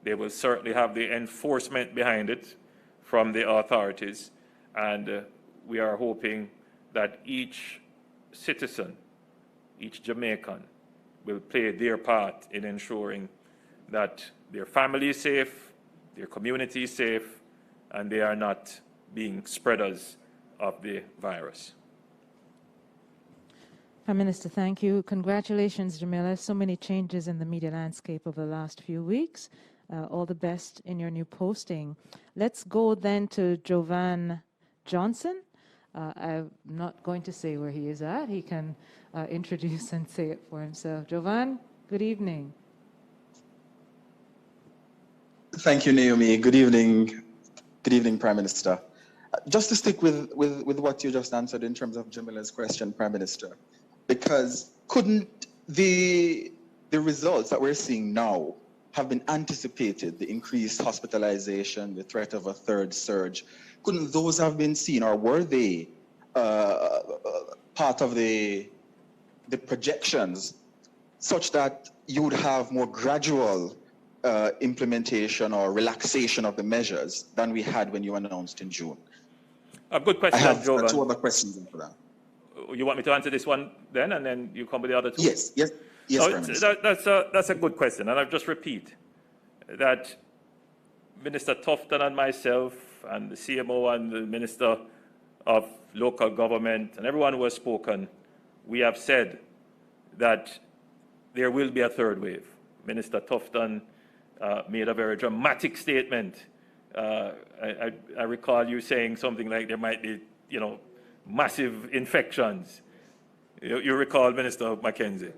S2: They will certainly have the enforcement behind it from the authorities. And we are hoping that each citizen, each Jamaican, will play their part in ensuring that their family is safe, their community is safe, and they are not being spreaders of the virus.
S1: Prime Minister, thank you. Congratulations, Jamila. So many changes in the media landscape over the last few weeks. All the best in your new posting. Let's go then to Jovan Johnson. I'm not going to say where he is at. He can introduce and say it for himself. Jovan, good evening.
S9: Thank you, Naomi. Good evening. Good evening, Prime Minister. Just to stick with what you just answered in terms of Jamila's question, Prime Minister, because couldn't the results that we're seeing now have been anticipated, the increased hospitalization, the threat of a third surge? Couldn't those have been seen, or were they part of the projections, such that you would have more gradual implementation or relaxation of the measures than we had when you announced in June?
S2: A good question,
S9: I have
S2: Jovan.
S9: 2 other questions after that.
S2: You want me to answer this one then, and then you come with the other 2?
S9: Yes, Prime Minister.
S2: That's a good question, and I'll just repeat that Minister Tufton and myself and the CMO and the Minister of Local Government and everyone who has spoken, we have said that there will be a third wave. Minister Tufton made a very dramatic statement. I recall you saying something like there might be, massive infections. You recall Minister Mackenzie.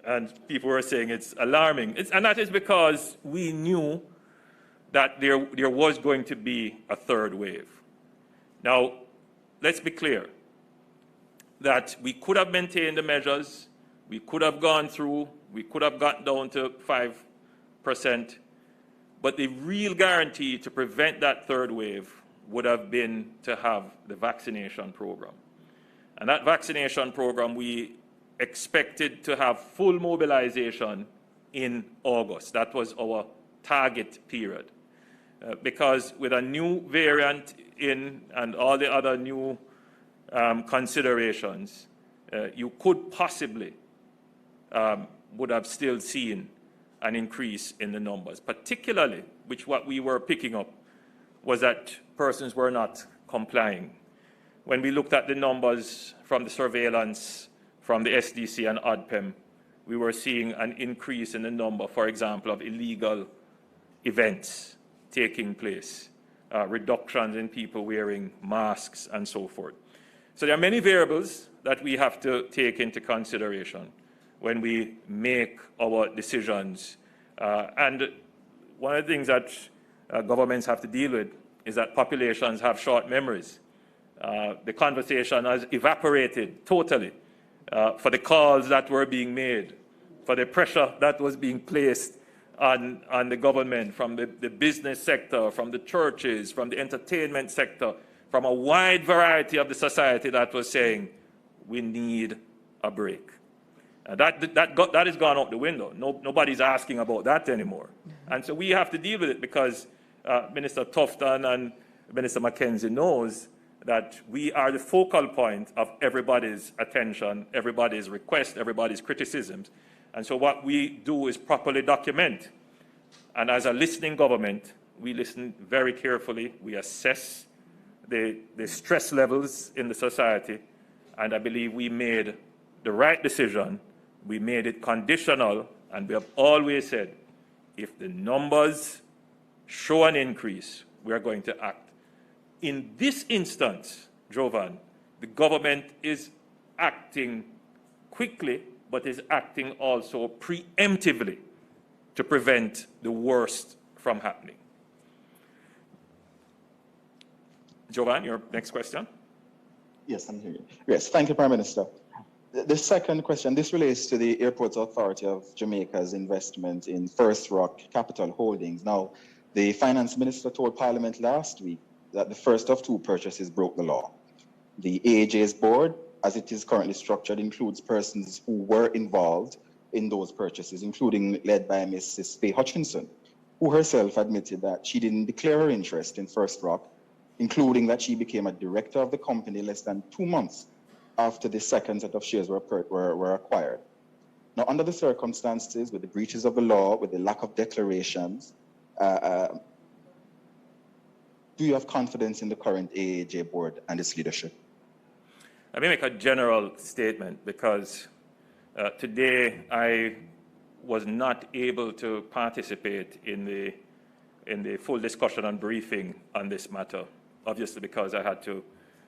S2: And people were saying it's alarming. And that is because we knew that there was going to be a third wave. Now, let's be clear that we could have maintained the measures, we could have gone through, we could have got down to 5%, but the real guarantee to prevent that third wave would have been to have the vaccination program. And that vaccination program, we expected to have full mobilization in August. That was our target period. Because with a new variant in and all the other new considerations, you could possibly would have still seen an increase in the numbers, particularly which what we were picking up was that persons were not complying. When we looked at the numbers from the surveillance, from the SDC and ODPEM, we were seeing an increase in the number, for example, of illegal events taking place, reductions in people wearing masks and so forth. So there are many variables that we have to take into consideration when we make our decisions. And one of the things that governments have to deal with is that populations have short memories. The conversation has evaporated totally for the calls that were being made, for the pressure that was being placed on the government from the business sector, from the churches, from the entertainment sector, from a wide variety of the society that was saying, we need a break. That has gone out the window. Nobody's asking about that anymore. And so we have to deal with it because Minister Tufton and Minister Mackenzie knows that we are the focal point of everybody's attention, everybody's request, everybody's criticisms. And so what we do is properly document. And as a listening government, we listen very carefully. We assess the stress levels in the society. And I believe we made the right decision. We made it conditional, and we have always said, if the numbers show an increase, we are going to act. In this instance, Jovan, the government is acting quickly, but is acting also preemptively to prevent the worst from happening. Jovan, your next question.
S9: Yes, I'm hearing you. Yes, thank you, Prime Minister. The second question, this relates to the Airports Authority of Jamaica's investment in First Rock Capital Holdings. Now, the Finance Minister told Parliament last week that the first of two purchases broke the law. The AAJ's board, as it is currently structured, includes persons who were involved in those purchases, including led by Mrs. Faye Hutchinson, who herself admitted that she didn't declare her interest in First Rock, including that she became a director of the company less than 2 months after the second set of shares were acquired. Now, under the circumstances, with the breaches of the law, with the lack of declarations, do you have confidence in the current AAJ board and its leadership?
S2: Let me make a general statement, because today I was not able to participate in the full discussion and briefing on this matter, obviously because I had to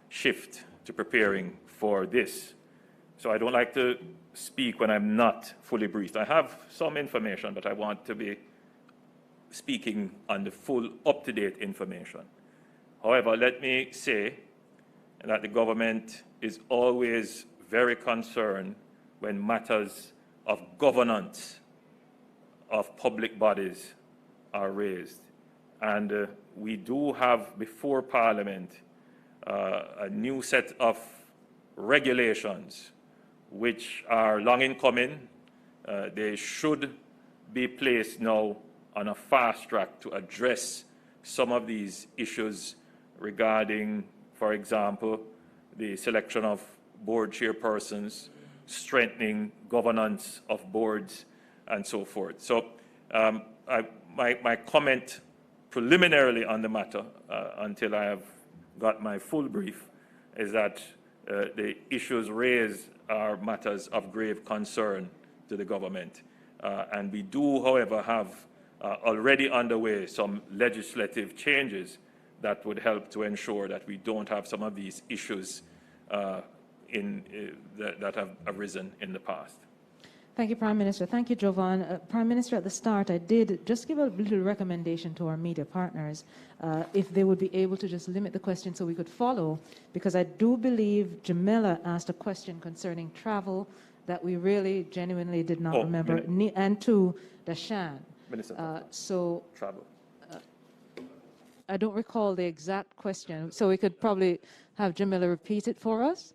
S2: shift to preparing for this. So I don't like to speak when I'm not fully briefed. I have some information, but I want to be speaking on the full up-to-date information. However, let me say that the government is always very concerned when matters of governance of public bodies are raised. And we do have before Parliament a new set of regulations which are long in coming. They should be placed now on a fast track to address some of these issues regarding, for example, the selection of board chairpersons, strengthening governance of boards, and so forth. So my comment preliminarily on the matter, until I have got my full brief, is that the issues raised are matters of grave concern to the government. And we do, however, have already underway some legislative changes that would help to ensure that we don't have some of these issues that have arisen in the past.
S1: Thank you, Prime Minister. Thank you, Jovan. Prime Minister, at the start, I did just give a little recommendation to our media partners, if they would be able to just limit the question so we could follow, because I do believe Jamila asked a question concerning travel that we really genuinely did not remember, and to Dashan.
S2: Minister, travel.
S1: I don't recall the exact question, so we could probably have Jamila repeat it for us.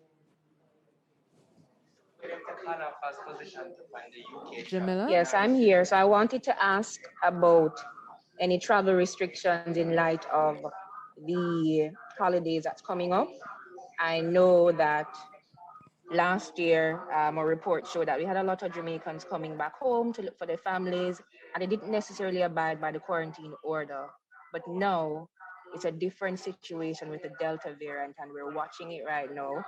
S1: Jamila?
S8: Yes, I'm here. So I wanted to ask about any travel restrictions in light of the holidays that's coming up. I know that last year, a report showed that we had a lot of Jamaicans coming back home to look for their families, and they didn't necessarily abide by the quarantine order. But now it's a different situation with the Delta variant, and we're watching it right now.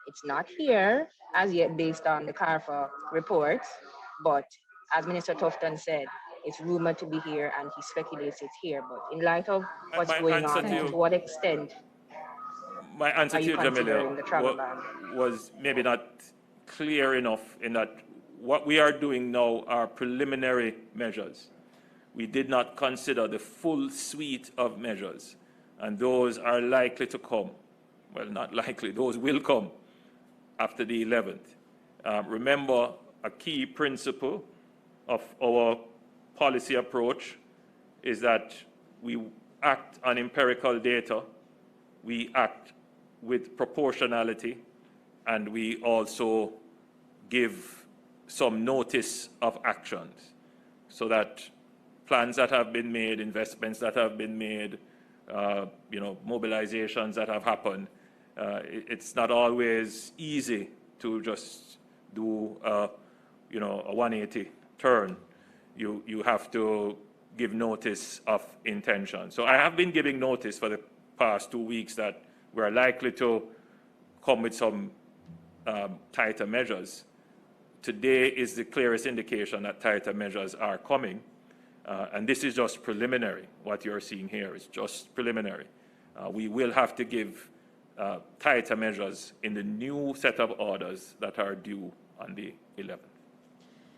S8: It's not here as yet based on the CARFA reports, but as Minister Tufton said, it's rumored to be here and he speculates it's here. But in light of what's going on, to what extent
S2: my answer
S8: are
S2: to
S8: you
S2: you, Jamila,
S8: considering the travel ban?
S2: was maybe not clear enough in that what we are doing now are preliminary measures. We did not consider the full suite of measures, and those are likely to come. Well, not likely, those will come after the 11th. Remember, a key principle of our policy approach is that we act on empirical data, we act with proportionality, and we also give some notice of actions so that plans that have been made, investments that have been made, mobilizations that have happened, it's not always easy to just do a 180 turn. You have to give notice of intention. So I have been giving notice for the past 2 weeks that we're likely to come with some tighter measures. Today is the clearest indication that tighter measures are coming. And this is just preliminary. What you're seeing here is just preliminary. We will have to give tighter measures in the new set of orders that are due on the 11th.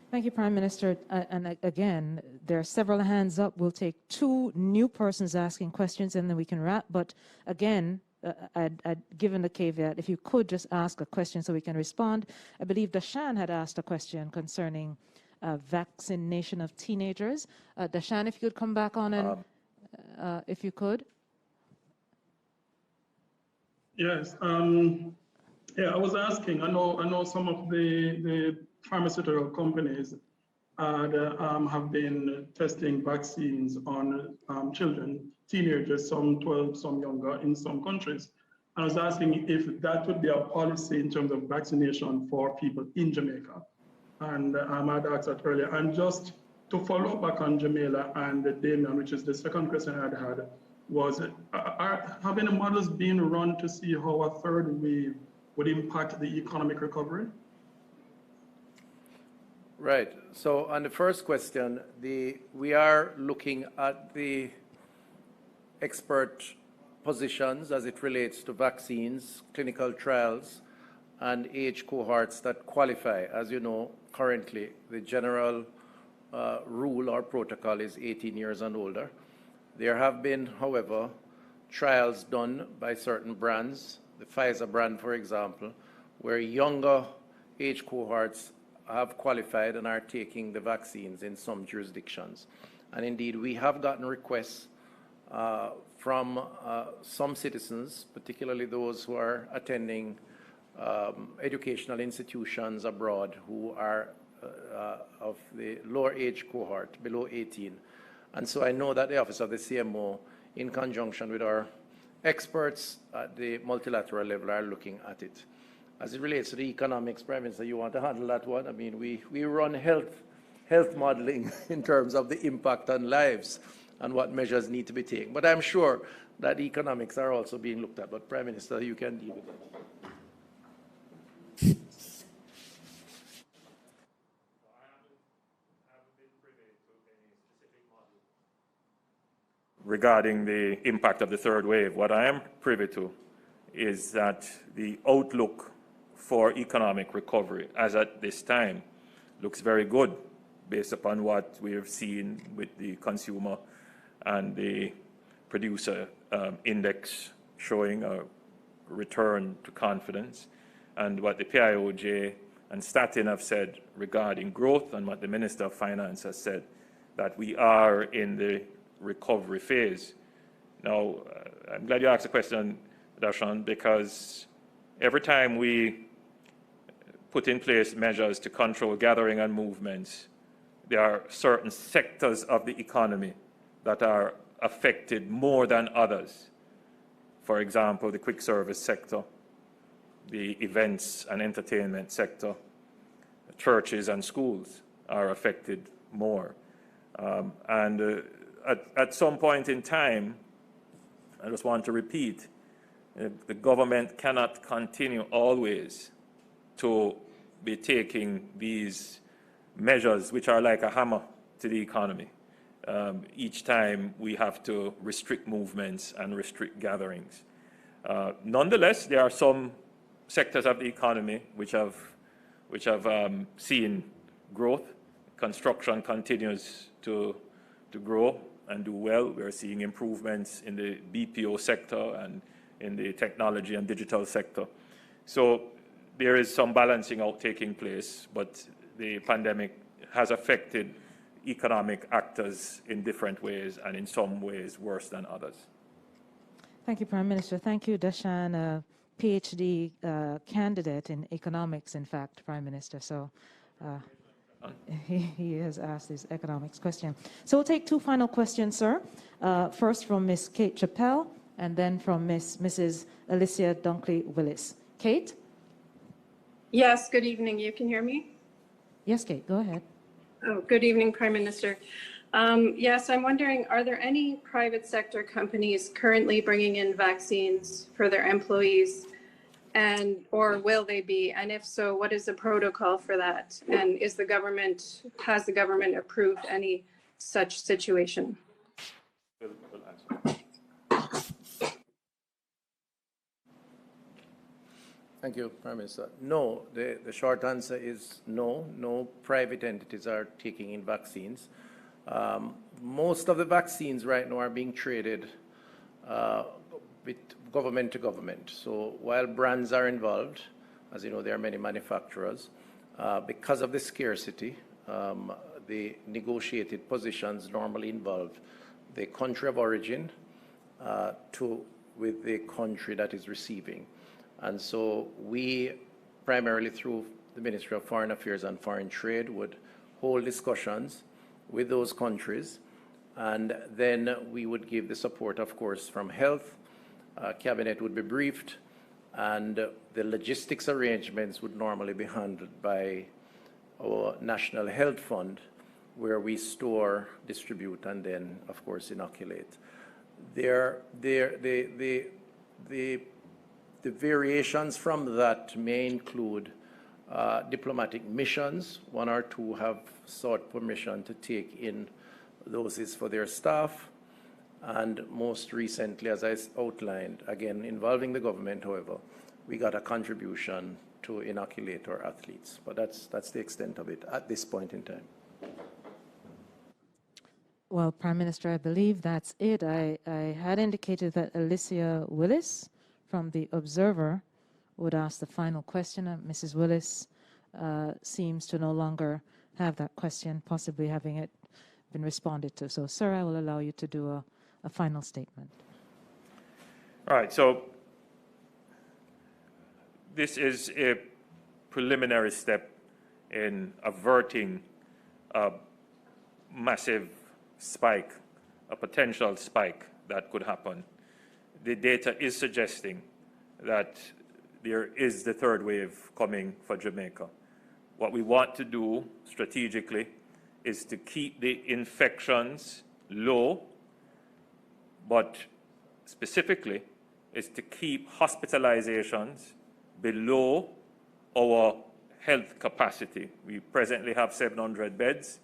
S1: Thank you, Prime Minister. And again, there are several hands up. We'll take 2 new persons asking questions and then we can wrap. But again, I'd given the caveat, if you could just ask a question so we can respond. I believe Dashan had asked a question concerning vaccination of teenagers. Dashan, if you could come back on and if you could.
S5: Yes. Yeah, I was asking. I know some of the pharmaceutical companies have been testing vaccines on children, teenagers, some 12, some younger in some countries. I was asking if that would be a policy in terms of vaccination for people in Jamaica. And I'd asked that earlier. And just to follow up back on Jamila and Damien, which is the second question I'd had, was have any models been run to see how a third wave would impact the economic recovery?
S3: Right. So on the first question, we are looking at the expert positions as it relates to vaccines, clinical trials, and age cohorts that qualify. As you know, currently the general rule or protocol is 18 years and older. There have been, however, trials done by certain brands, the Pfizer brand, for example, where younger age cohorts have qualified and are taking the vaccines in some jurisdictions. And indeed, we have gotten requests from some citizens, particularly those who are attending educational institutions abroad who are of the lower age cohort, below 18. And so I know that the Office of the CMO, in conjunction with our experts at the multilateral level, are looking at it. As it relates to the economics, Prime Minister, you want to handle that one? I mean, we run health modeling in terms of the impact on lives and what measures need to be taken. But I'm sure that economics are also being looked at. But Prime Minister, you can deal with it.
S2: Regarding the impact of the third wave, what I am privy to is that the outlook for economic recovery as at this time looks very good based upon what we have seen with the consumer and the producer index showing a return to confidence, and what the PIOJ and Statin have said regarding growth, and what the Minister of Finance has said, that we are in the recovery phase. Now, I'm glad you asked the question, Darshan, because every time we put in place measures to control gathering and movements, there are certain sectors of the economy that are affected more than others. For example, the quick service sector, the events and entertainment sector, churches and schools are affected more. At some point in time, I just want to repeat, the government cannot continue always to be taking these measures, which are like a hammer to the economy. Each time we have to restrict movements and restrict gatherings. Nonetheless, there are some sectors of the economy which have seen growth. Construction continues to grow and do well. We're seeing improvements in the BPO sector and in the technology and digital sector. So there is some balancing out taking place, but the pandemic has affected economic actors in different ways, and in some ways worse than others. Thank you, Prime Minister. Thank you, Dashan, a PhD candidate in economics, in fact, Prime Minister. So he has asked this economics question. So we'll take 2 final questions, sir. First from Ms. Kate Chappell, and then from Mrs. Alicia Dunkley-Willis. Kate?
S10: Yes, good evening. You can hear me?
S1: Yes, Kate, go ahead.
S10: Oh, good evening, Prime Minister. Yes, I'm wondering, are there any private sector companies currently bringing in vaccines for their employees? And or will they be? And if so, what is the protocol for that? And has the government approved any such situation?
S2: We'll answer.
S3: Thank you, Prime Minister. No, the short answer is no. No private entities are taking in vaccines. Most of the vaccines right now are being traded with government to government. So while brands are involved, as you know, there are many manufacturers. Because of the scarcity, the negotiated positions normally involve the country of origin with the country that is receiving. And so we, primarily through the Ministry of Foreign Affairs and Foreign Trade, would hold discussions with those countries, and then we would give the support, of course, from health. Cabinet would be briefed, and the logistics arrangements would normally be handled by our National Health Fund, where we store, distribute, and then, of course, inoculate. The variations from that may include diplomatic missions. One or two have sought permission to take in doses for their staff. And most recently, as I outlined, again, involving the government, however, we got a contribution to inoculate our athletes. But that's the extent of it at this point in time.
S1: Well, Prime Minister, I believe that's it. I had indicated that Alicia Willis from the Observer would ask the final question. Mrs. Willis seems to no longer have that question, possibly having it been responded to. So, sir, I will allow you to do a final statement.
S2: All right, so this is a preliminary step in averting a massive spike, a potential spike that could happen. The data is suggesting that there is the third wave coming for Jamaica. What we want to do strategically is to keep the infections low, but specifically is to keep hospitalizations below our health capacity. We presently have 700 beds.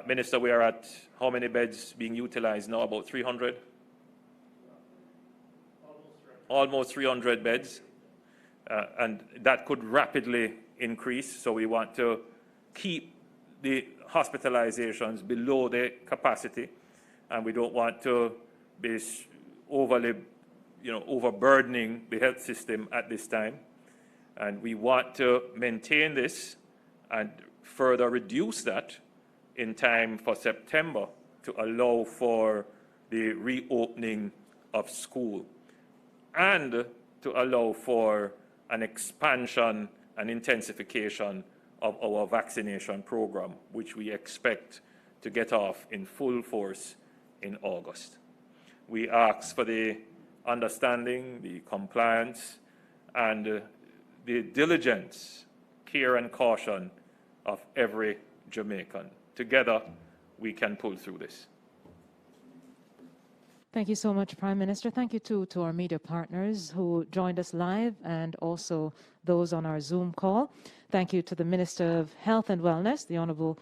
S2: Minister, we are at how many beds being utilized now? About 300? Almost 300 beds. And that could rapidly increase. So we want to keep the hospitalizations below the capacity. And we don't want to be overly, overburdening the health system at this time. And we want to maintain this and further reduce that in time for September to allow for the reopening of school and to allow for an expansion and intensification of our vaccination program, which we expect to get off in full force in August. We ask for the understanding, the compliance, and the diligence, care, and caution of every Jamaican. Together, we can pull through this.
S1: Thank you so much, Prime Minister. Thank you too to our media partners who joined us live and also those on our Zoom call. Thank you to the Minister of Health and Wellness, the Honourable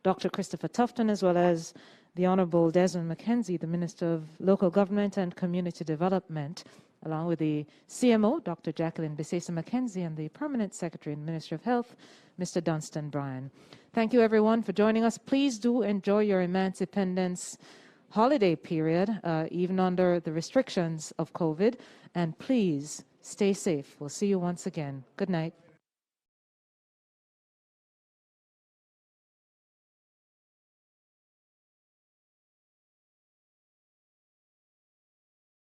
S1: Dr. Christopher Tufton, as well as the Honourable Desmond McKenzie, the Minister of Local Government and Community Development, along with the CMO, Dr. Jacqueline Bisesa McKenzie, and the Permanent Secretary in the Ministry of Health, Mr. Dunstan Bryan. Thank you, everyone, for joining us. Please do enjoy your Emancipendence holiday period, even under the restrictions of COVID, and please stay safe. We'll see you once again. Good night.